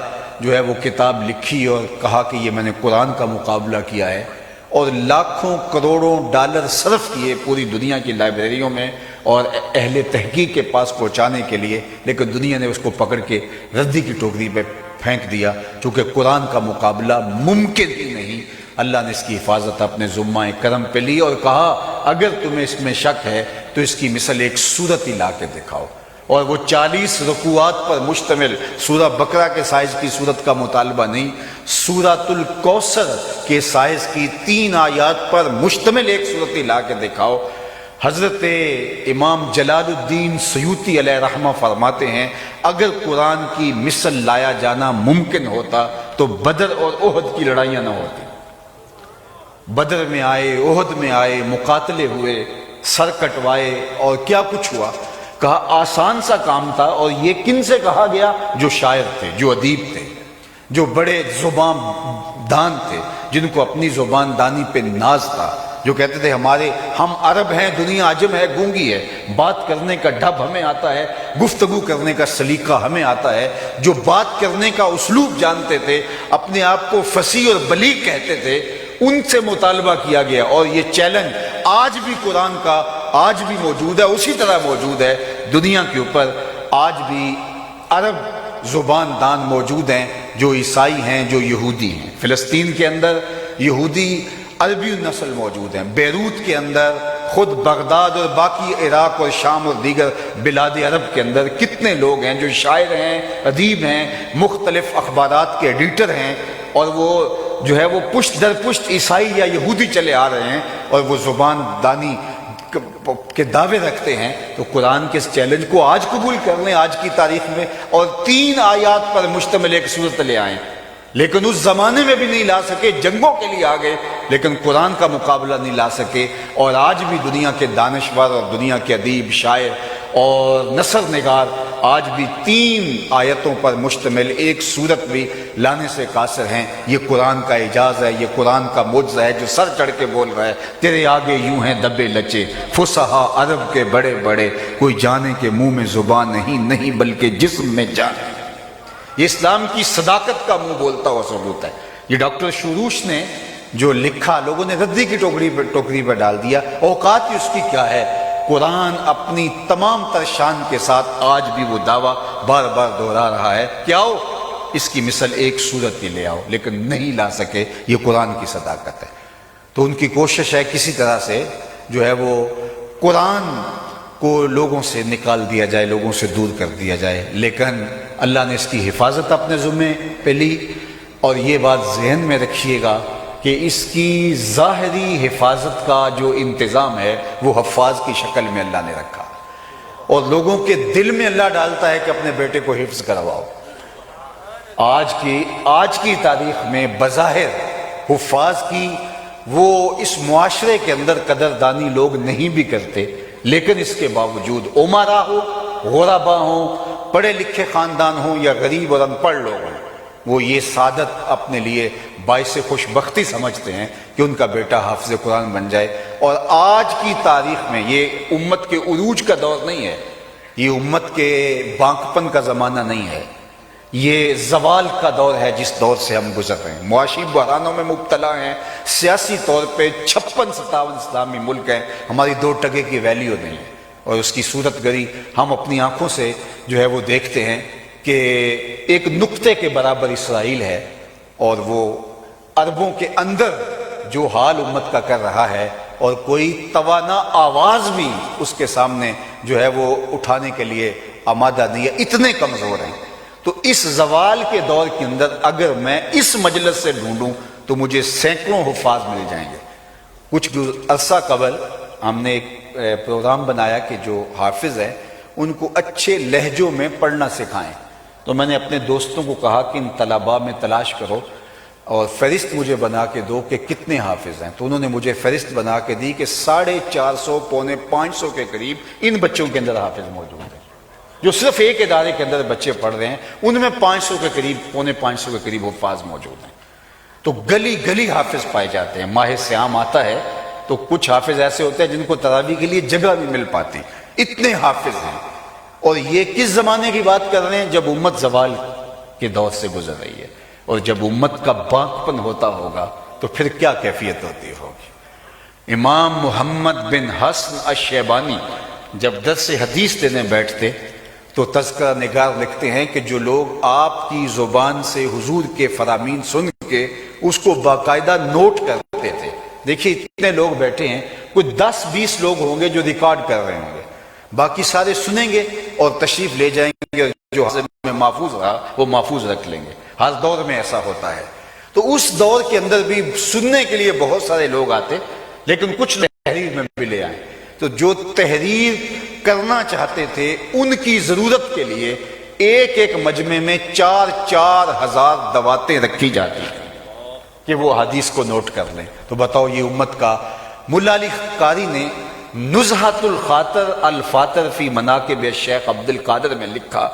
جو ہے وہ کتاب لکھی، اور کہا کہ یہ میں نے قرآن کا مقابلہ کیا ہے، اور لاکھوں کروڑوں ڈالر صرف کیے پوری دنیا کی لائبریریوں میں اور اہل تحقیق کے پاس پہنچانے کے لیے، لیکن دنیا نے اس کو پکڑ کے ردی کی ٹوکری پہ پھینک دیا، چونکہ قرآن کا مقابلہ ممکن ہی نہیں۔ اللہ نے اس کی حفاظت اپنے ذمہ کرم پہ لی اور کہا اگر تمہیں اس میں شک ہے تو اس کی مثل ایک سورت ہی لا کے دکھاؤ، اور وہ 40 رکوعات پر مشتمل سورہ بقرہ کے سائز کی سورت کا مطالبہ نہیں، سورۃ الکوثر کے سائز کی 3 آیات پر مشتمل ایک سورت ہی لا کے دکھاؤ۔ حضرت امام جلال الدین سیوطی علیہ رحمہ فرماتے ہیں اگر قرآن کی مثل لایا جانا ممکن ہوتا تو بدر اور احد کی لڑائیاں نہ ہوتی۔ بدر میں آئے، احد میں آئے، مقاتلے ہوئے، سر کٹوائے، اور کیا کچھ ہوا۔ کہا آسان سا کام تھا، اور یہ کن سے کہا گیا؟ جو شاعر تھے، جو ادیب تھے، جو بڑے زبان دان تھے، جن کو اپنی زبان دانی پہ ناز تھا، جو کہتے تھے ہم عرب ہیں، دنیا عجم ہے، گونگی ہے، بات کرنے کا ڈھب ہمیں آتا ہے، گفتگو کرنے کا سلیقہ ہمیں آتا ہے، جو بات کرنے کا اسلوب جانتے تھے، اپنے آپ کو فصیح اور بلیغ کہتے تھے، ان سے مطالبہ کیا گیا۔ اور یہ چیلنج آج بھی قرآن کا آج بھی موجود ہے، اسی طرح موجود ہے دنیا کے اوپر۔ آج بھی عرب زبان دان موجود ہیں جو عیسائی ہیں، جو یہودی ہیں۔ فلسطین کے اندر یہودی عربی نسل موجود ہیں، بیروت کے اندر خود بغداد اور باقی عراق اور شام اور دیگر بلاد عرب کے اندر کتنے لوگ ہیں جو شاعر ہیں، ادیب ہیں، مختلف اخبارات کے ایڈیٹر ہیں، اور وہ جو ہے وہ پشت در پشت عیسائی یا یہودی چلے آ رہے ہیں اور وہ زبان دانی کے دعوے رکھتے ہیں۔ تو قرآن کے اس چیلنج کو آج قبول کر لیں، آج کی تاریخ میں، اور 3 آیات پر مشتمل ایک صورت لے آئیں، لیکن اس زمانے میں بھی نہیں لا سکے، جنگوں کے لیے آگے، لیکن قرآن کا مقابلہ نہیں لا سکے۔ اور آج بھی دنیا کے دانشور اور دنیا کے ادیب، شاعر اور نثر نگار آج بھی 3 آیتوں پر مشتمل ایک صورت بھی لانے سے قاصر ہیں۔ یہ قرآن کا اعجاز ہے، یہ قرآن کا معجزہ ہے جو سر چڑھ کے بول رہا ہے، تیرے آگے یوں ہیں دبے لچے فصحا عرب کے بڑے بڑے، کوئی جانے کے منہ میں زبان نہیں بلکہ جسم میں جان ہے۔ یہ اسلام کی صداقت کا منہ بولتا ہوا ثبوت ہے۔ یہ ڈاکٹر شروش نے جو لکھا، لوگوں نے ردی کی ٹوکری پر ڈال دیا، اوقات ہی اس کی کیا ہے۔ قرآن اپنی تمام تر شان کے ساتھ آج بھی وہ دعویٰ بار بار دہرا رہا ہے کہ آؤ اس کی مثل ایک صورت ہی لے آؤ، لیکن نہیں لا سکے۔ یہ قرآن کی صداقت ہے۔ تو ان کی کوشش ہے کسی طرح سے جو ہے وہ قرآن کو لوگوں سے نکال دیا جائے، لوگوں سے دور کر دیا جائے، لیکن اللہ نے اس کی حفاظت اپنے ذمے پہ لی۔ اور یہ بات ذہن میں رکھیے گا کہ اس کی ظاہری حفاظت کا جو انتظام ہے وہ حفاظ کی شکل میں اللہ نے رکھا، اور لوگوں کے دل میں اللہ ڈالتا ہے کہ اپنے بیٹے کو حفظ کرواؤ۔ آج کی تاریخ میں بظاہر حفاظ کی وہ اس معاشرے کے اندر قدردانی لوگ نہیں بھی کرتے، لیکن اس کے باوجود امراء ہو، غربا ہوں، پڑھے لکھے خاندان ہوں یا غریب اور ان پڑھ لوگ ہوں، وہ یہ سعادت اپنے لیے باعث خوش بختی سمجھتے ہیں کہ ان کا بیٹا حافظ قرآن بن جائے۔ اور آج کی تاریخ میں یہ امت کے عروج کا دور نہیں ہے، یہ امت کے بانکپن کا زمانہ نہیں ہے، یہ زوال کا دور ہے جس دور سے ہم گزر رہے ہیں۔ معاشی بحرانوں میں مبتلا ہیں، سیاسی طور پہ 56-57 اسلامی ملک ہیں، ہماری 2 ٹکے کی ویلیو نہیں ہے، اور اس کی صورت گری ہم اپنی آنکھوں سے جو ہے وہ دیکھتے ہیں کہ ایک نقطے کے برابر اسرائیل ہے، اور وہ عربوں کے اندر جو حال امت کا کر رہا ہے، اور کوئی توانا آواز بھی اس کے سامنے جو ہے وہ اٹھانے کے لیے آمادہ نہیں ہے، اتنے کمزور ہیں۔ تو اس زوال کے دور کے اندر اگر میں اس مجلس سے ڈھونڈوں تو مجھے سینکڑوں حفاظ مل جائیں گے۔ کچھ عرصہ قبل ہم نے ایک پروگرام بنایا کہ جو حافظ ہیں ان کو اچھے لہجوں میں پڑھنا سکھائیں، تو میں نے اپنے دوستوں کو کہا کہ ان طلباء میں تلاش کرو اور فہرست مجھے بنا کے دو کہ کتنے حافظ ہیں۔ تو انہوں نے مجھے فہرست بنا کے دی کہ 450 پونے 500 کے قریب ان بچوں کے اندر حافظ موجود ہیں، جو صرف ایک ادارے کے اندر بچے پڑھ رہے ہیں، ان میں 500 کے قریب، پونے 500 کے قریب حفاظ موجود ہیں۔ تو گلی گلی حافظ پائے جاتے ہیں۔ ماہ سیام آتا ہے تو کچھ حافظ ایسے ہوتے ہیں جن کو تراویح کے لیے جگہ نہیں مل پاتی، اتنے حافظ ہیں۔ اور یہ کس زمانے کی بات کر رہے ہیں؟ جب امت زوال کے دور سے گزر رہی ہے، اور جب امت کا بانکپن ہوتا ہوگا تو پھر کیا کیفیت ہوتی ہوگی۔ امام محمد بن حسن الشیبانی جب درس حدیث دینے بیٹھتے تو تذکرہ نگار لکھتے ہیں کہ جو لوگ آپ کی زبان سے حضور کے فرامین سن کے اس کو باقاعدہ نوٹ کرتے تھے، دیکھیے اتنے لوگ بیٹھے ہیں، کچھ 10-20 لوگ ہوں گے جو ریکارڈ کر رہے ہوں گے، باقی سارے سنیں گے اور تشریف لے جائیں گے، جو حاضر میں محفوظ رہا وہ محفوظ رکھ لیں گے۔ ہر دور میں ایسا ہوتا ہے۔ تو اس دور کے اندر بھی سننے کے لیے بہت سارے لوگ آتے، لیکن کچھ تحریر میں بھی لے آئے۔ تو جو تحریر کرنا چاہتے تھے ان کی ضرورت کے لیے ایک ایک مجمع میں 4-4 ہزار دواتیں رکھی جاتی ہیں کہ وہ حدیث کو نوٹ کر لیں۔ تو بتاؤ یہ امت کا۔ ملا علی قاری نے نزہۃ الخاطر الفاتر فی مناقب شیخ عبد القادر میں لکھا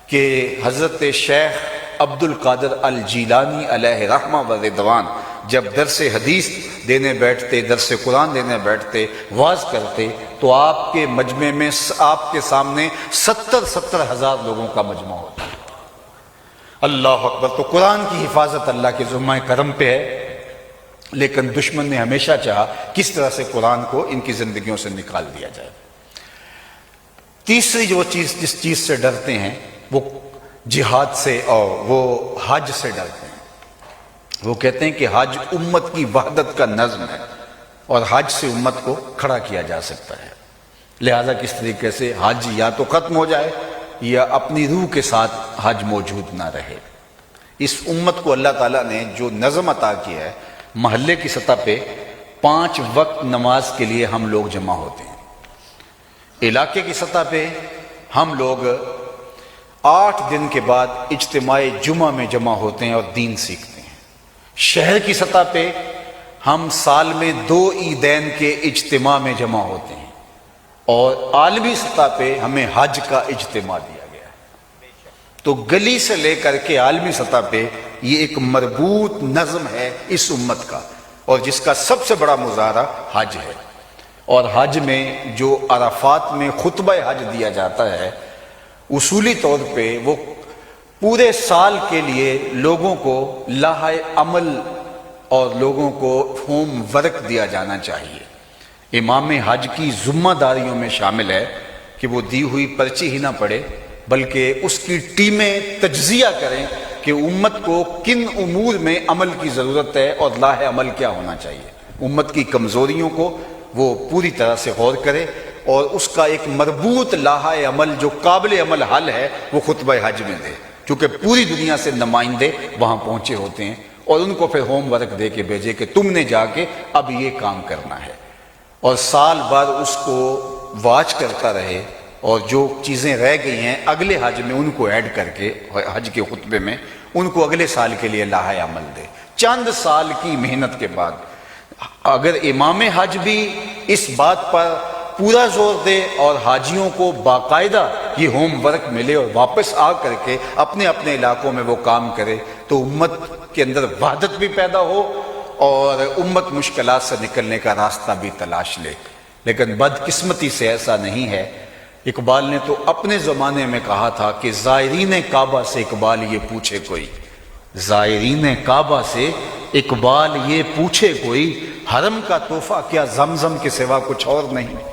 کہ حضرت شیخ عبد القادر الجیلانی علیہ رحمہ و رضوان جب درس حدیث دینے بیٹھتے، درس قرآن دینے بیٹھتے، واعظ کرتے تو آپ کے مجمع میں آپ کے سامنے 70 ہزار لوگوں کا مجمع ہوتا ہے۔ اللہ اکبر۔ تو قرآن کی حفاظت اللہ کے ذمہ کرم پہ ہے، لیکن دشمن نے ہمیشہ چاہا کس طرح سے قرآن کو ان کی زندگیوں سے نکال دیا جائے۔ تیسری جو چیز جس چیز سے ڈرتے ہیں وہ جہاد سے اور وہ حج سے ڈرتے ہیں۔ وہ کہتے ہیں کہ حج امت کی وحدت کا نظم ہے، اور حج سے امت کو کھڑا کیا جا سکتا ہے۔ لہذا کس طریقے سے حج یا تو ختم ہو جائے یا اپنی روح کے ساتھ حج موجود نہ رہے۔ اس امت کو اللہ تعالیٰ نے جو نظم عطا کیا ہے، محلے کی سطح پہ 5 وقت نماز کے لیے ہم لوگ جمع ہوتے ہیں، علاقے کی سطح پہ ہم لوگ 8 دن کے بعد اجتماع جمعہ میں جمع ہوتے ہیں اور دین سیکھتے ہیں، شہر کی سطح پہ ہم سال میں 2 عیدین کے اجتماع میں جمع ہوتے ہیں، اور عالمی سطح پہ ہمیں حج کا اجتماع دیا گیا ہے۔ تو گلی سے لے کر کے عالمی سطح پہ یہ ایک مربوط نظم ہے اس امت کا، اور جس کا سب سے بڑا مظاہرہ حج ہے۔ اور حج میں جو عرفات میں خطبہ حج دیا جاتا ہے، اصولی طور پہ وہ پورے سال کے لیے لوگوں کو لائحہ عمل اور لوگوں کو ہوم ورک دیا جانا چاہیے۔ امام حج کی ذمہ داریوں میں شامل ہے کہ وہ دی ہوئی پرچی ہی نہ پڑے، بلکہ اس کی ٹیمیں تجزیہ کریں کہ امت کو کن امور میں عمل کی ضرورت ہے اور لائحہ عمل کیا ہونا چاہیے۔ امت کی کمزوریوں کو وہ پوری طرح سے غور کرے اور اس کا ایک مربوط لائحہ عمل جو قابل عمل حل ہے وہ خطبہ حج میں دے، چونکہ پوری دنیا سے نمائندے وہاں پہنچے ہوتے ہیں، اور ان کو پھر ہوم ورک دے کے بھیجے کہ تم نے جا کے اب یہ کام کرنا ہے، اور سال بعد اس کو واچ کرتا رہے، اور جو چیزیں رہ گئی ہیں اگلے حج میں ان کو ایڈ کر کے حج کے خطبے میں ان کو اگلے سال کے لیے لائحہ عمل دے۔ چند سال کی محنت کے بعد اگر امام حج بھی اس بات پر پورا زور دے اور حاجیوں کو باقاعدہ یہ ہوم ورک ملے اور واپس آ کر کے اپنے اپنے علاقوں میں وہ کام کرے، تو امت کے اندر وحدت بھی پیدا ہو اور امت مشکلات سے نکلنے کا راستہ بھی تلاش لے۔ لیکن بدقسمتی سے ایسا نہیں ہے۔ اقبال نے تو اپنے زمانے میں کہا تھا کہ زائرین کعبہ سے اقبال یہ پوچھے کوئی، زائرین کعبہ سے اقبال یہ پوچھے کوئی، حرم کا تحفہ کیا زمزم کے سوا کچھ اور نہیں۔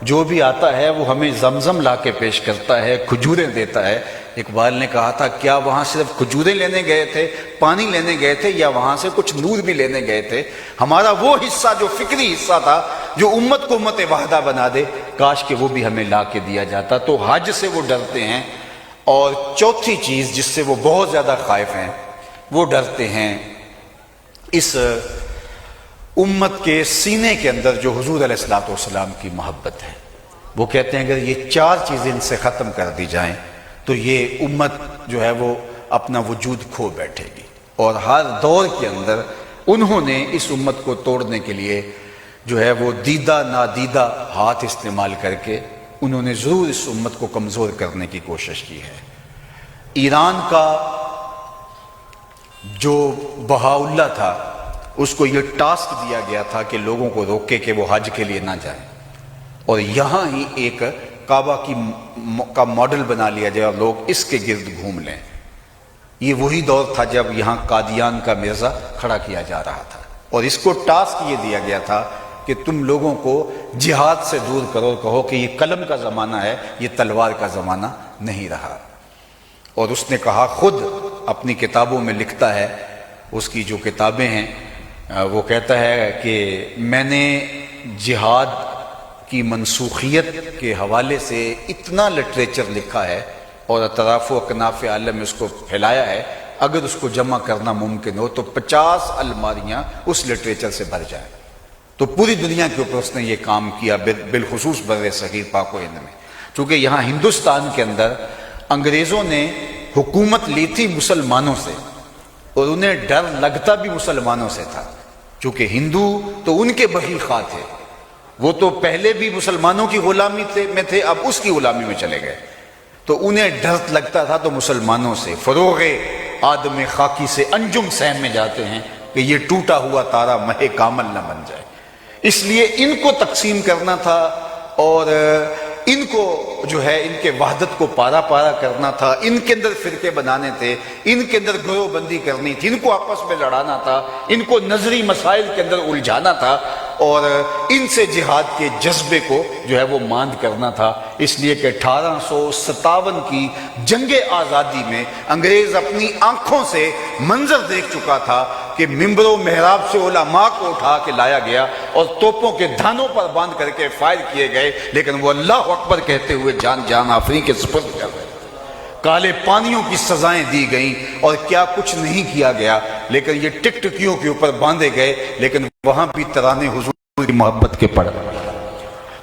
جو بھی آتا ہے وہ ہمیں زمزم لا کے پیش کرتا ہے، کھجوریں دیتا ہے۔ اقبال نے کہا تھا کیا وہاں صرف کھجوریں لینے گئے تھے، پانی لینے گئے تھے، یا وہاں سے کچھ نور بھی لینے گئے تھے؟ ہمارا وہ حصہ جو فکری حصہ تھا جو امت کو امت وحدہ بنا دے، کاش کہ وہ بھی ہمیں لا کے دیا جاتا۔ تو حج سے وہ ڈرتے ہیں، اور چوتھی چیز جس سے وہ بہت زیادہ خائف ہیں، وہ ڈرتے ہیں اس امت کے سینے کے اندر جو حضور علیہ الصلوۃ والسلام کی محبت ہے۔ وہ کہتے ہیں اگر یہ 4 چیزیں ان سے ختم کر دی جائیں تو یہ امت جو ہے وہ اپنا وجود کھو بیٹھے گی، اور ہر دور کے اندر انہوں نے اس امت کو توڑنے کے لیے جو ہے وہ دیدہ نادیدہ ہاتھ استعمال کر کے انہوں نے ضرور اس امت کو کمزور کرنے کی کوشش کی ہے۔ ایران کا جو بہاءاللہ تھا اس کو یہ ٹاسک دیا گیا تھا کہ لوگوں کو روکے کہ وہ حج کے لیے نہ جائیں، اور یہاں ہی ایک کعبہ کا ماڈل بنا لیا جائے اور لوگ اس کے گرد گھوم لیں۔ یہ وہی دور تھا جب یہاں قادیان کا مرزا کھڑا کیا جا رہا تھا، اور اس کو ٹاسک یہ دیا گیا تھا کہ تم لوگوں کو جہاد سے دور کرو، کہو کہ یہ قلم کا زمانہ ہے، یہ تلوار کا زمانہ نہیں رہا۔ اور اس نے کہا، خود اپنی کتابوں میں لکھتا ہے، اس کی جو کتابیں ہیں وہ کہتا ہے کہ میں نے جہاد کی منسوخیت کے حوالے سے اتنا لٹریچر لکھا ہے اور اطراف و اکناف عالم میں اس کو پھیلایا ہے، اگر اس کو جمع کرنا ممکن ہو تو 50 الماریاں اس لٹریچر سے بھر جائیں۔ تو پوری دنیا کے اوپر اس نے یہ کام کیا، بالخصوص بر صغیر پاک و ہند میں، چونکہ یہاں ہندوستان کے اندر انگریزوں نے حکومت لی تھی مسلمانوں سے، اور انہیں ڈر لگتا بھی مسلمانوں سے تھا، چونکہ ہندو تو ان کے بغی خواہ تھے، وہ تو پہلے بھی مسلمانوں کی غلامی میں تھے، اب اس کی غلامی میں چلے گئے، تو انہیں ڈر لگتا تھا۔ تو مسلمانوں سے فروغ آدم خاکی سے انجم سہم میں جاتے ہیں کہ یہ ٹوٹا ہوا تارا مہ کامل نہ بن جائے، اس لیے ان کو تقسیم کرنا تھا، اور ان کو جو ہے ان کے وحدت کو پارا پارا کرنا تھا، ان کے اندر فرقے بنانے تھے، ان کے اندر گروہ بندی کرنی تھی، ان کو آپس میں لڑانا تھا، ان کو نظری مسائل کے اندر الجھانا تھا، اور ان سے جہاد کے جذبے کو جو ہے وہ ماند کرنا تھا۔ اس لیے کہ 1857 کی جنگ آزادی میں انگریز اپنی آنکھوں سے منظر دیکھ چکا تھا کہ منبر و محراب سے علماء کو اٹھا کے لایا گیا اور توپوں کے دھانوں پر باندھ کر کے فائر کیے گئے، لیکن وہ اللہ اکبر کہتے ہوئے جان آفریں کے سپرد کر رہے، کالے پانیوں کی سزائیں دی گئیں اور کیا کچھ نہیں کیا گیا، لیکن یہ ٹکٹکیوں کے اوپر باندھے گئے، لیکن وہاں بھی ترانے حضور کی محبت کے پڑھ رہے۔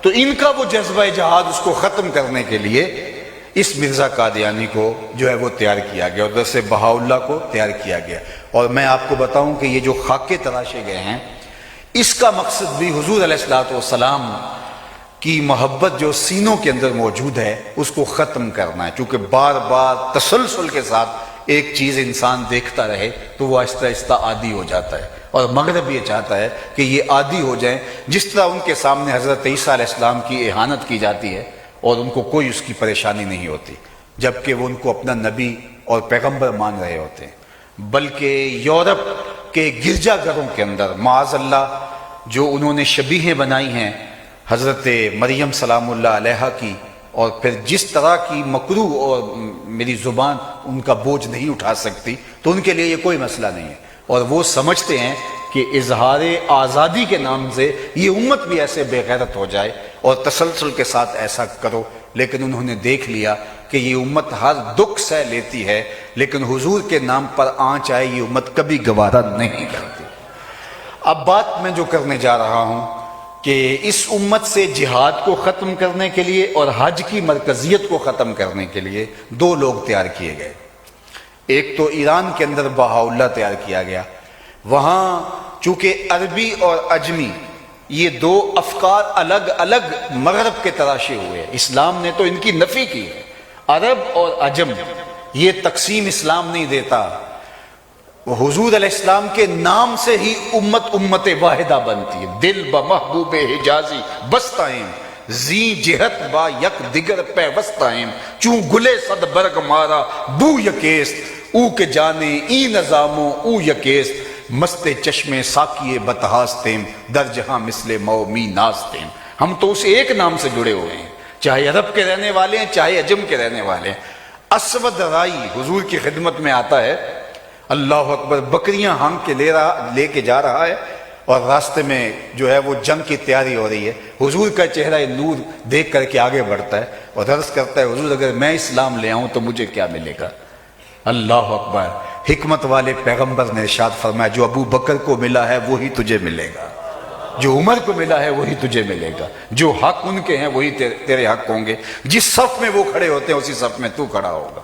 تو ان کا وہ جذبہ جہاد، اس کو ختم کرنے کے لیے اس مرزا قادیانی کو جو ہے وہ تیار کیا گیا اور درس بہاءاللہ کو تیار کیا گیا۔ اور میں آپ کو بتاؤں کہ یہ جو خاکے تراشے گئے ہیں، اس کا مقصد بھی حضور علیہ الصلوۃ والسلام کی محبت جو سینوں کے اندر موجود ہے اس کو ختم کرنا ہے، چونکہ بار بار تسلسل کے ساتھ ایک چیز انسان دیکھتا رہے تو وہ آہستہ آہستہ عادی ہو جاتا ہے، اور مغرب یہ چاہتا ہے کہ یہ عادی ہو جائیں۔ جس طرح ان کے سامنے حضرت عیسیٰ علیہ السلام کی اہانت کی جاتی ہے اور ان کو کوئی اس کی پریشانی نہیں ہوتی، جبکہ وہ ان کو اپنا نبی اور پیغمبر مان رہے ہوتے ہیں، بلکہ یورپ کے گرجا گھروں کے اندر معاذ اللہ جو انہوں نے شبیہیں بنائی ہیں حضرت مریم سلام اللہ علیہا کی، اور پھر جس طرح کی مکروہ اور میری زبان ان کا بوجھ نہیں اٹھا سکتی، تو ان کے لیے یہ کوئی مسئلہ نہیں ہے، اور وہ سمجھتے ہیں کہ اظہار آزادی کے نام سے یہ امت بھی ایسے بے غیرت ہو جائے اور تسلسل کے ساتھ ایسا کرو، لیکن انہوں نے دیکھ لیا کہ یہ امت ہر دکھ سہ لیتی ہے، لیکن حضور کے نام پر آنچ آئے یہ امت کبھی گوارا نہیں کرتی۔ اب بات میں جو کرنے جا رہا ہوں کہ اس امت سے جہاد کو ختم کرنے کے لیے اور حج کی مرکزیت کو ختم کرنے کے لیے دو لوگ تیار کیے گئے۔ ایک تو ایران کے اندر بہاءاللہ تیار کیا گیا، وہاں چونکہ عربی اور عجمی یہ دو افکار الگ الگ مغرب کے تراشے ہوئے ہیں، اسلام نے تو ان کی نفی کی ہے۔ عرب اور عجم یہ تقسیم اسلام نہیں دیتا، حضور علیہ السلام کے نام سے ہی امت واحدہ بنتی ہے۔ دل با محبوب حجازی بستائیں، زی جہت با یک دیگر پیوستائیں، چون گلے صد برگ مارا بو یکیست، او کے جانے ای نظاموں او یکیست، مست چشمے ساکیے بتہاستیم، در جہاں مثل مومی نازتیم۔ ہم تو اس ایک نام سے جڑے ہوئے ہیں، چاہے عرب کے رہنے والے ہیں چاہے عجم کے رہنے والے ہیں۔ اسود رائی حضور کی خدمت میں آتا ہے، اللہ اکبر، بکریاں ہانگ کے لے کے جا رہا ہے، اور راستے میں جو ہے وہ جنگ کی تیاری ہو رہی ہے، حضور کا چہرہ نور دیکھ کر کے آگے بڑھتا ہے اور عرض کرتا ہے حضور اگر میں اسلام لے آؤں تو مجھے کیا ملے گا؟ اللہ اکبر، حکمت والے پیغمبر نے ارشاد فرمایا جو ابو بکر کو ملا ہے وہی تجھے ملے گا، جو عمر کو ملا ہے وہی تجھے ملے گا، جو حق ان کے ہیں وہی تیرے حق ہوں گے، جس صف میں وہ کھڑے ہوتے ہیں اسی صف میں تو کھڑا ہوگا۔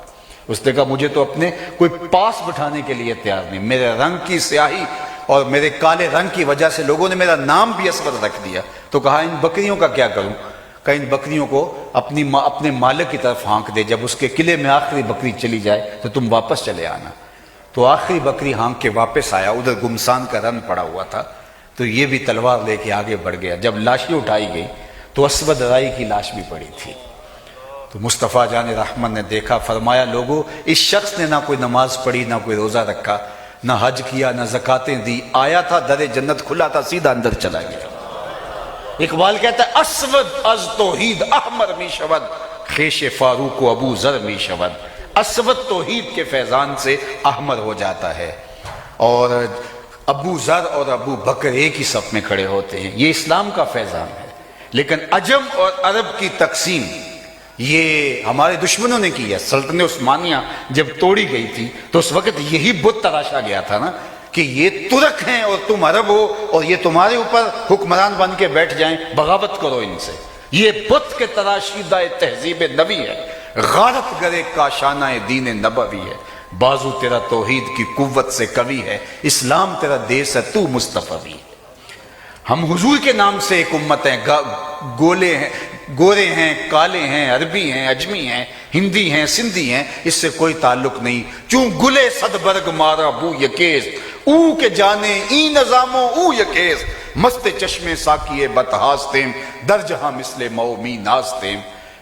اس نے کہا مجھے تو اپنے کوئی پاس بٹھانے کے لیے تیار نہیں، میرے رنگ کی سیاہی اور میرے کالے رنگ کی وجہ سے لوگوں نے میرا نام بھی اسود رکھ دیا۔ تو کہا ان بکریوں کا کیا کروں؟ کہ ان بکریوں کو اپنے مالک کی طرف ہانک دے، جب اس کے قلعے میں آخری بکری چلی جائے تو تم واپس چلے آنا۔ تو آخری بکری ہانک کے واپس آیا، ادھر گمسان کا رن پڑا ہوا تھا، تو یہ بھی تلوار لے کے آگے بڑھ گیا۔ جب لاشیں اٹھائی گئی تو اسود رائی کی لاش بھی پڑی تھی۔ تو مصطفیٰ جان رحمت نے دیکھا، فرمایا لوگوں اس شخص نے نہ کوئی نماز پڑھی، نہ کوئی روزہ رکھا، نہ حج کیا، نہ زکاتیں دی، آیا تھا در جنت کھلا تھا سیدھا اندر چلا گیا۔ اقبال کہتا ہے اسود از توحید احمر می شود، خیش فاروق و ابو ذر می شود۔ اسود توحید کے فیضان سے احمر ہو جاتا ہے، اور ابو ذر اور ابو بکر ایک ہی صف میں کھڑے ہوتے ہیں، یہ اسلام کا فیضان ہے۔ لیکن عجم اور عرب کی تقسیم یہ ہمارے دشمنوں نے کی ہے۔ سلطنت عثمانیہ جب توڑی گئی تھی تو اس وقت یہی بت تراشا گیا تھا نا کہ یہ ترک ہیں اور تم عرب ہو اور یہ تمہارے اوپر حکمران بن کے بیٹھ جائیں، بغاوت کرو ان سے۔ یہ بت کے تراشیدہ تہذیب نبی ہے، غارت گرے کا شانہ دین نبوی ہے، بازو تیرا توحید کی قوت سے قوی ہے، اسلام تیرا دیس ہے تو مصطفی۔ ہم حضور کے نام سے ایک امت ہیں، گورے ہیں، کالے ہیں، عربی ہیں، اجمی ہیں، ہندی ہیں، سندھی ہیں، اس سے کوئی تعلق نہیں۔ چون گلے صد برگ مارا بو یکیس، او کے جانے ای نظاموں او یکیس، مست چشمے ساکیے بتہاستیم، در جہاں مثل مومی نازتیم۔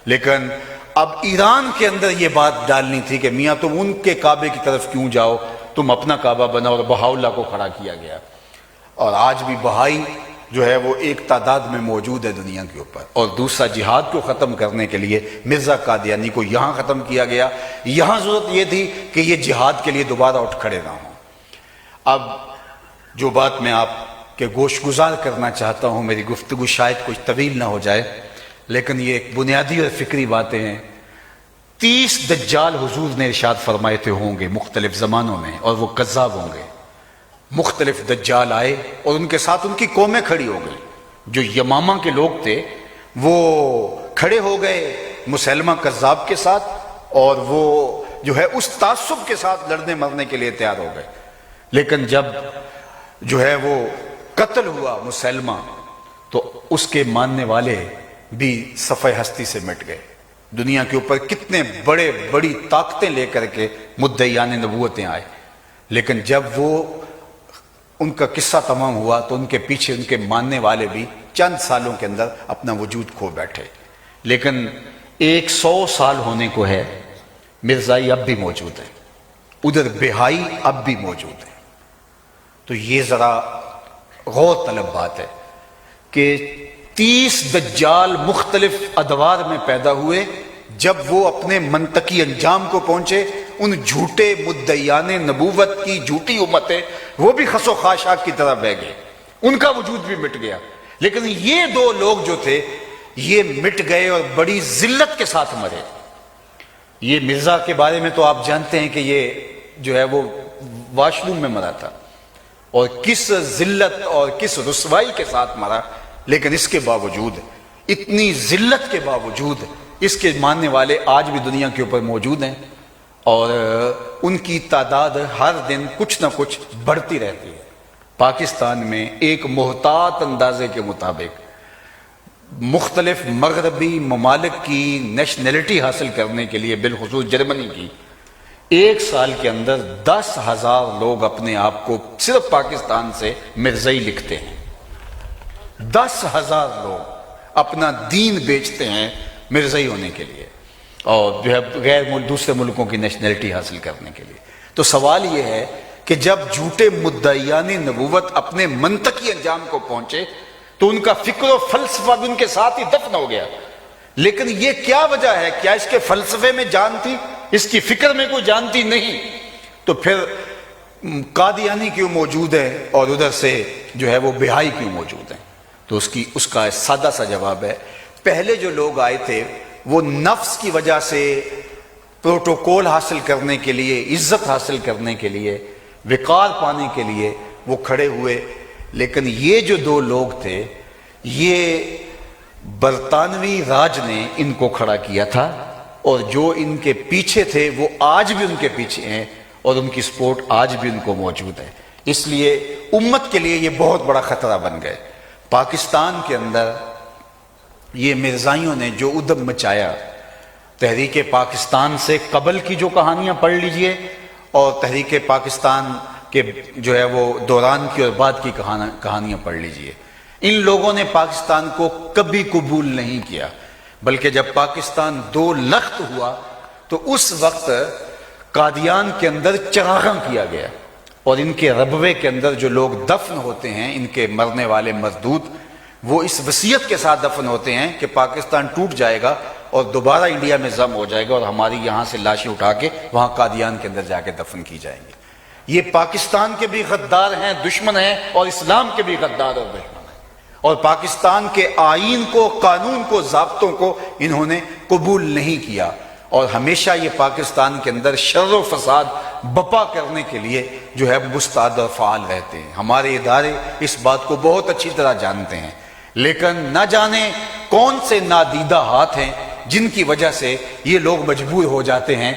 لیکن اب ایران کے اندر یہ بات ڈالنی تھی کہ میاں تم ان کے کعبے کی طرف کیوں جاؤ، تم اپنا کعبہ بناؤ، اور بہاءاللہ کو کھڑا کیا گیا۔ اور آج بھی بہائی جو ہے وہ ایک تعداد میں موجود ہے دنیا کے اوپر۔ اور دوسرا جہاد کو ختم کرنے کے لیے مرزا قادیانی کو یہاں ختم کیا گیا۔ یہاں ضرورت یہ تھی کہ یہ جہاد کے لیے دوبارہ اٹھ کھڑے نہ ہوں۔ اب جو بات میں آپ کے گوش گزار کرنا چاہتا ہوں، میری گفتگو شاید کچھ طویل نہ ہو جائے، لیکن یہ ایک بنیادی اور فکری باتیں ہیں۔ 30 دجال حضور نے ارشاد فرمائے تھے ہوں گے مختلف زمانوں میں، اور وہ کذاب ہوں گے۔ مختلف دجال آئے اور ان کے ساتھ ان کی قومیں کھڑی ہو گئی۔ جو یمامہ کے لوگ تھے وہ کھڑے ہو گئے مسلمہ کذاب کے ساتھ، اور وہ جو ہے اس تعصب کے ساتھ لڑنے مرنے کے لیے تیار ہو گئے۔ لیکن جب جو ہے وہ قتل ہوا مسلمہ، تو اس کے ماننے والے بھی صفحہ ہستی سے مٹ گئے۔ دنیا کے اوپر کتنے بڑی طاقتیں لے کر کے مدعیان نبوتیں آئے، لیکن جب وہ ان کا قصہ تمام ہوا تو ان کے پیچھے ان کے ماننے والے بھی چند سالوں کے اندر اپنا وجود کھو بیٹھے۔ لیکن 100 سال ہونے کو ہے، مرزائی اب بھی موجود ہے، ادھر بہائی اب بھی موجود ہے۔ تو یہ ذرا غور طلب بات ہے کہ 30 دجال مختلف ادوار میں پیدا ہوئے۔ جب وہ اپنے منطقی انجام کو پہنچے، ان جھوٹے مدعیان نبوت کی جھوٹی امتیں وہ بھی خس و خاشاک کی طرح بہ گئے، ان کا وجود بھی مٹ گیا۔ لیکن یہ دو لوگ جو تھے یہ مٹ گئے اور بڑی ذلت کے ساتھ مرے۔ یہ مرزا کے بارے میں تو آپ جانتے ہیں کہ یہ جو ہے وہ واش روم میں مرا تھا، اور کس ذلت اور کس رسوائی کے ساتھ مرا۔ لیکن اس کے باوجود، اتنی ذلت کے باوجود، اس کے ماننے والے آج بھی دنیا کے اوپر موجود ہیں، اور ان کی تعداد ہر دن کچھ نہ کچھ بڑھتی رہتی ہے۔ پاکستان میں ایک محتاط اندازے کے مطابق مختلف مغربی ممالک کی نیشنلٹی حاصل کرنے کے لیے، بالخصوص جرمنی کی، 1 سال کے اندر 10,000 لوگ اپنے آپ کو صرف پاکستان سے مرزائی لکھتے ہیں۔ 10,000 لوگ اپنا دین بیچتے ہیں مرزائی ہونے کے لیے، اور جو ہے دوسرے ملکوں کی نیشنلٹی حاصل کرنے کے لیے۔ تو سوال یہ ہے کہ جب جھوٹے مدعیان نبوت اپنے منطقی انجام کو پہنچے تو ان کا فکر و فلسفہ بھی ان کے ساتھ ہی دفن ہو گیا۔ لیکن یہ کیا وجہ ہے؟ کیا اس کے فلسفے میں جان تھی؟ اس کی فکر میں کوئی جان تھی؟ نہیں۔ تو پھر قادیانی کیوں موجود ہے اور ادھر سے جو ہے وہ بہائی کیوں موجود ہیں؟ تو اس کا سادہ سا جواب ہے، پہلے جو لوگ آئے تھے وہ نفس کی وجہ سے پروٹوکول حاصل کرنے کے لیے، عزت حاصل کرنے کے لیے، وقار پانے کے لیے وہ کھڑے ہوئے۔ لیکن یہ جو دو لوگ تھے، یہ برطانوی راج نے ان کو کھڑا کیا تھا، اور جو ان کے پیچھے تھے وہ آج بھی ان کے پیچھے ہیں، اور ان کی سپورٹ آج بھی ان کو موجود ہے۔ اس لیے امت کے لیے یہ بہت بڑا خطرہ بن گئے۔ پاکستان کے اندر یہ مرزائیوں نے جو ادب مچایا، تحریک پاکستان سے قبل کی جو کہانیاں پڑھ لیجئے، اور تحریک پاکستان کے جو ہے وہ دوران کی اور بعد کی کہانیاں پڑھ لیجئے۔ ان لوگوں نے پاکستان کو کبھی قبول نہیں کیا، بلکہ جب پاکستان 2 لخت ہوا تو اس وقت قادیان کے اندر چراغاں کیا گیا، اور ان کے ربوے کے اندر جو لوگ دفن ہوتے ہیں، ان کے مرنے والے مردود، وہ اس وصیت کے ساتھ دفن ہوتے ہیں کہ پاکستان ٹوٹ جائے گا اور دوبارہ انڈیا میں ضم ہو جائے گا، اور ہماری یہاں سے لاشیں اٹھا کے وہاں قادیان کے اندر جا کے دفن کی جائیں گی۔ یہ پاکستان کے بھی غدار ہیں، دشمن ہیں، اور اسلام کے بھی غدار اور دشمن ہیں، اور پاکستان کے آئین کو، قانون کو، ضابطوں کو انہوں نے قبول نہیں کیا، اور ہمیشہ یہ پاکستان کے اندر شر و فساد بپا کرنے کے لیے جو ہے مستعد اور فعال رہتے ہیں۔ ہمارے ادارے اس بات کو بہت اچھی طرح جانتے ہیں، لیکن نہ جانے کون سے نادیدہ ہاتھ ہیں جن کی وجہ سے یہ لوگ مجبور ہو جاتے ہیں۔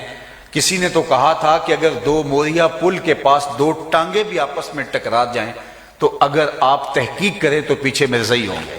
کسی نے تو کہا تھا کہ اگر 2 موریا پل کے پاس 2 ٹانگیں بھی آپس میں ٹکرا جائیں تو اگر آپ تحقیق کریں تو پیچھے مرزائی ہوں گے۔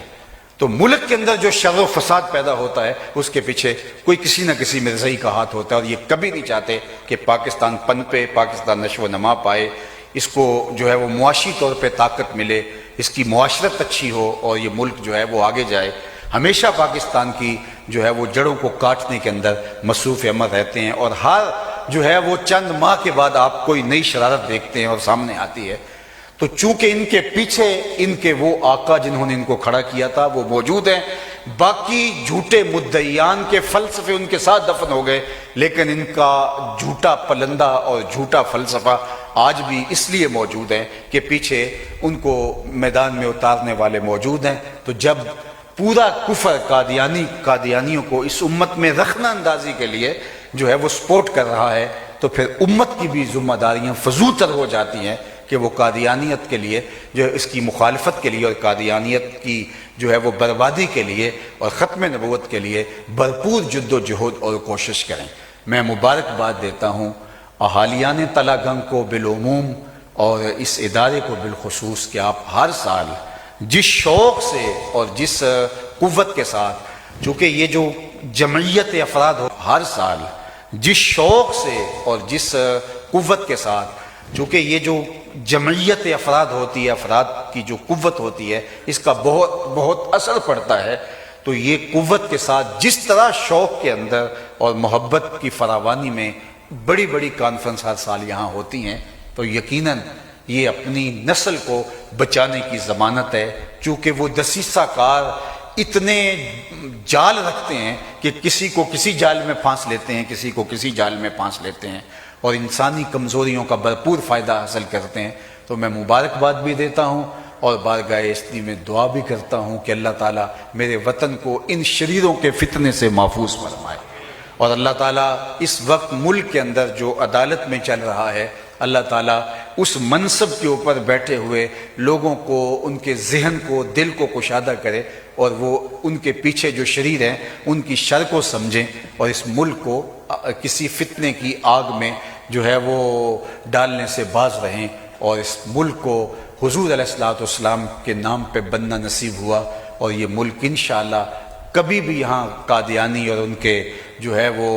تو ملک کے اندر جو شر و فساد پیدا ہوتا ہے اس کے پیچھے کوئی کسی نہ کسی مرزائی کا ہاتھ ہوتا ہے، اور یہ کبھی نہیں چاہتے کہ پاکستان پنپے، پاکستان نشو و نما پائے، اس کو جو ہے وہ معاشی طور پہ طاقت ملے، اس کی معاشرت اچھی ہو، اور یہ ملک جو ہے وہ آگے جائے۔ ہمیشہ پاکستان کی جو ہے وہ جڑوں کو کاٹنے کے اندر مصروف عمل رہتے ہیں، اور ہر جو ہے وہ چند ماہ کے بعد آپ کوئی نئی شرارت دیکھتے ہیں اور سامنے آتی ہے۔ تو چونکہ ان کے پیچھے ان کے وہ آقا جنہوں نے ان کو کھڑا کیا تھا وہ موجود ہیں، باقی جھوٹے مدعیان کے فلسفے ان کے ساتھ دفن ہو گئے، لیکن ان کا جھوٹا پلندہ اور جھوٹا فلسفہ آج بھی اس لیے موجود ہیں کہ پیچھے ان کو میدان میں اتارنے والے موجود ہیں۔ تو جب پورا کفر قادیانیوں کو اس امت میں رخنہ اندازی کے لیے جو ہے وہ سپورٹ کر رہا ہے، تو پھر امت کی بھی ذمہ داریاں فضول تر ہو جاتی ہیں کہ وہ قادیانیت کے لیے جو اس کی مخالفت کے لیے اور قادیانیت کی جو ہے وہ بربادی کے لیے اور ختم نبوت کے لیے بھرپور جد و جہد اور کوشش کریں۔ میں مبارکباد دیتا ہوں اہالیان تلا گنگ کو بالعموم اور اس ادارے کو بالخصوص کہ آپ ہر سال جس شوق سے اور جس قوت کے ساتھ، چونکہ یہ جو جمعیت افراد ہو، ہر سال جس شوق سے اور جس قوت کے ساتھ، چونکہ یہ جو جمعیت افراد ہوتی ہے، افراد کی جو قوت ہوتی ہے، اس کا بہت اثر پڑتا ہے، تو یہ قوت کے ساتھ جس طرح شوق کے اندر اور محبت کی فراوانی میں بڑی بڑی کانفرنس ہر سال یہاں ہوتی ہیں، تو یقیناً یہ اپنی نسل کو بچانے کی ضمانت ہے، چونکہ وہ دسیسہ کار اتنے جال رکھتے ہیں کہ کسی کو کسی جال میں پھانس لیتے ہیں، کسی کو کسی جال میں پھانس لیتے ہیں اور انسانی کمزوریوں کا بھرپور فائدہ حاصل کرتے ہیں۔ تو میں مبارکباد بھی دیتا ہوں اور بارگاہ استی میں دعا بھی کرتا ہوں کہ اللہ تعالیٰ میرے وطن کو ان شریروں کے فتنے سے محفوظ فرمائے، اور اللہ تعالیٰ اس وقت ملک کے اندر جو عدالت میں چل رہا ہے، اللہ تعالیٰ اس منصب کے اوپر بیٹھے ہوئے لوگوں کو، ان کے ذہن کو، دل کو کشادہ کرے اور وہ ان کے پیچھے جو شریر ہیں ان کی شر کو سمجھیں اور اس ملک کو کسی فتنے کی آگ میں جو ہے وہ ڈالنے سے باز رہیں، اور اس ملک کو حضور علیہ السلام کے نام پہ بننا نصیب ہوا، اور یہ ملک انشاءاللہ کبھی بھی یہاں قادیانی اور ان کے جو ہے وہ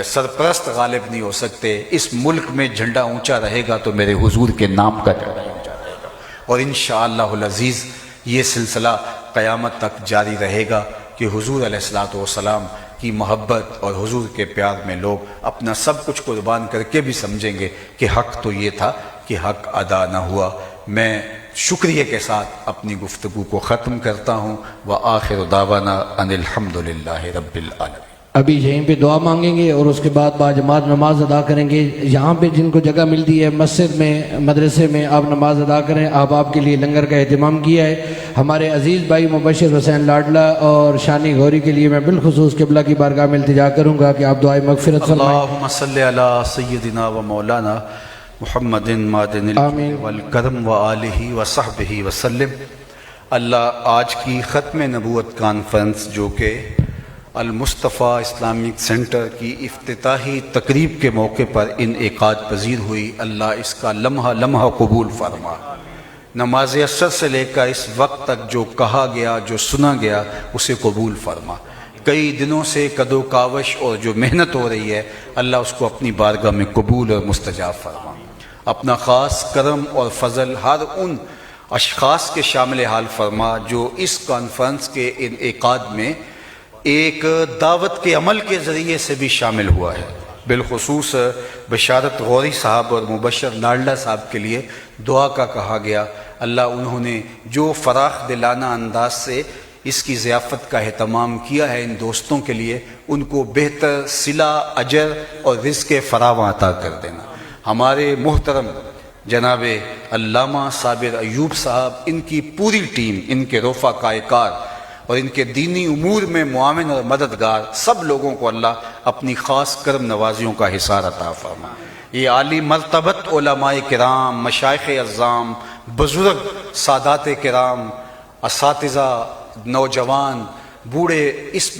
سرپرست غالب نہیں ہو سکتے۔ اس ملک میں جھنڈا اونچا رہے گا تو میرے حضور کے نام کا جھنڈا اونچا رہے گا، اور انشاءاللہ العزیز یہ سلسلہ قیامت تک جاری رہے گا کہ حضور علیہ السلام کی محبت اور حضور کے پیار میں لوگ اپنا سب کچھ قربان کر کے بھی سمجھیں گے کہ حق تو یہ تھا کہ حق ادا نہ ہوا۔ میں شکریہ کے ساتھ اپنی گفتگو کو ختم کرتا ہوں۔ وآخر دعوانا ان الحمد للہ رب العالمین۔ ابھی یہیں پہ دعا مانگیں گے اور اس کے بعد باجماعت نماز ادا کریں گے۔ یہاں پہ جن کو جگہ ملتی ہے مسجد میں، مدرسے میں، آپ نماز ادا کریں۔ آپ کے لیے لنگر کا اہتمام کیا ہے ہمارے عزیز بھائی مبشر حسین لاڈلا اور شانی غوری کے لیے میں بالخصوص قبلہ کی بارگاہ میں التجا کروں گا کہ آپ دعائے مغفرت فرمائیں۔ اللہم صلی علی سیدنا و مولانا محمد معدن الجود والکرم و آلہ و صحبہ وسلم۔ اللہ آج کی ختم نبوت کانفرنس جو کہ المصطفیٰ اسلامک سینٹر کی افتتاحی تقریب کے موقع پر انعقاد پذیر ہوئی، اللہ اس کا لمحہ لمحہ قبول فرما۔ نماز عصر سے لے کر اس وقت تک جو کہا گیا، جو سنا گیا، اسے قبول فرما۔ کئی دنوں سے کدو کاوش اور جو محنت ہو رہی ہے، اللہ اس کو اپنی بارگاہ میں قبول اور مستجاب فرما۔ اپنا خاص کرم اور فضل ہر ان اشخاص کے شامل حال فرما جو اس کانفرنس کے انعقاد میں ایک دعوت کے عمل کے ذریعے سے بھی شامل ہوا ہے۔ بالخصوص بشارت غوری صاحب اور مبشر لاڈلا صاحب کے لیے دعا کا کہا گیا۔ اللہ انہوں نے جو فراخ دلانہ انداز سے اس کی ضیافت کا اہتمام کیا ہے ان دوستوں کے لیے، ان کو بہتر صلہ، اجر اور رزق فراواں عطا کر دینا۔ ہمارے محترم جناب علامہ صابر ایوب صاحب، ان کی پوری ٹیم، ان کے رفقائے کار اور ان کے دینی امور میں معاون اور مددگار سب لوگوں کو اللہ اپنی خاص کرم نوازیوں کا حصار عطا فرما۔ یہ عالی مرتبت علماء کرام، مشائخ اعظام، بزرگ سادات کرام، اساتذہ، نوجوان، بوڑھے، اس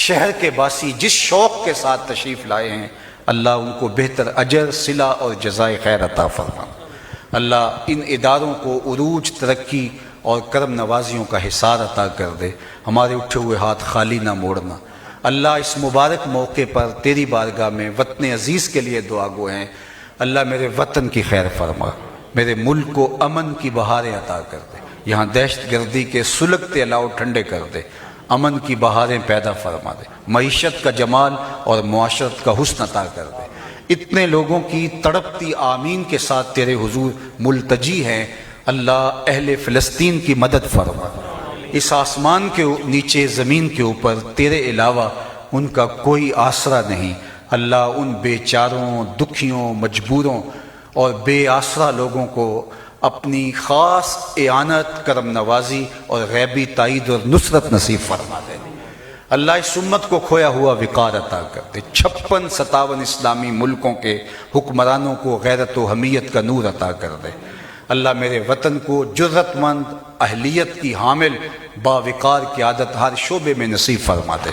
شہر کے باسی جس شوق کے ساتھ تشریف لائے ہیں، اللہ ان کو بہتر اجر، صلہ اور جزائے خیر عطا فرما۔ اللہ ان اداروں کو عروج، ترقی اور کرم نوازیوں کا حصار عطا کر دے۔ ہمارے اٹھے ہوئے ہاتھ خالی نہ موڑنا۔ اللہ اس مبارک موقع پر تیری بارگاہ میں وطن عزیز کے لیے دعا گو ہیں۔ اللہ میرے وطن کی خیر فرما، میرے ملک کو امن کی بہاریں عطا کر دے، یہاں دہشت گردی کے سلگتے الاؤ ٹھنڈے کر دے، امن کی بہاریں پیدا فرما دے، معیشت کا جمال اور معاشرت کا حسن عطا کر دے۔ اتنے لوگوں کی تڑپتی آمین کے ساتھ تیرے حضور ملتجی ہیں، اللہ اہل فلسطین کی مدد فرما۔ اس آسمان کے نیچے، زمین کے اوپر تیرے علاوہ ان کا کوئی آسرا نہیں۔ اللہ ان بیچاروں، دکھیوں، مجبوروں اور بے آسرا لوگوں کو اپنی خاص اعانت، کرم نوازی اور غیبی تائید اور نصرت نصیب فرما دے۔ اللہ اس امت کو کھویا ہوا وقار عطا کر دے۔ 56-57 اسلامی ملکوں کے حکمرانوں کو غیرت و حمیت کا نور عطا کر دے۔ اللہ میرے وطن کو جرت مند، اہلیت کی حامل، باوقار قیادت ہر شعبے میں نصیب فرما دے۔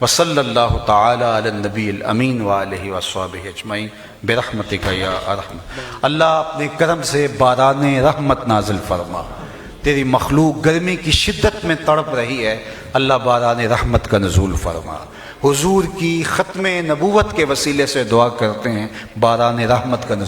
وصلی اللہ تعالی علی النبی الامین وآلہ وصحبہ اجمعین برحمتک یا ارحم۔ اللہ اپنے کرم سے باران رحمت نازل فرما۔ تیری مخلوق گرمی کی شدت میں تڑپ رہی ہے، اللہ باران رحمت کا نزول فرما۔ حضور کی ختم نبوت کے وسیلے سے دعا کرتے ہیں، باران رحمت کا نزول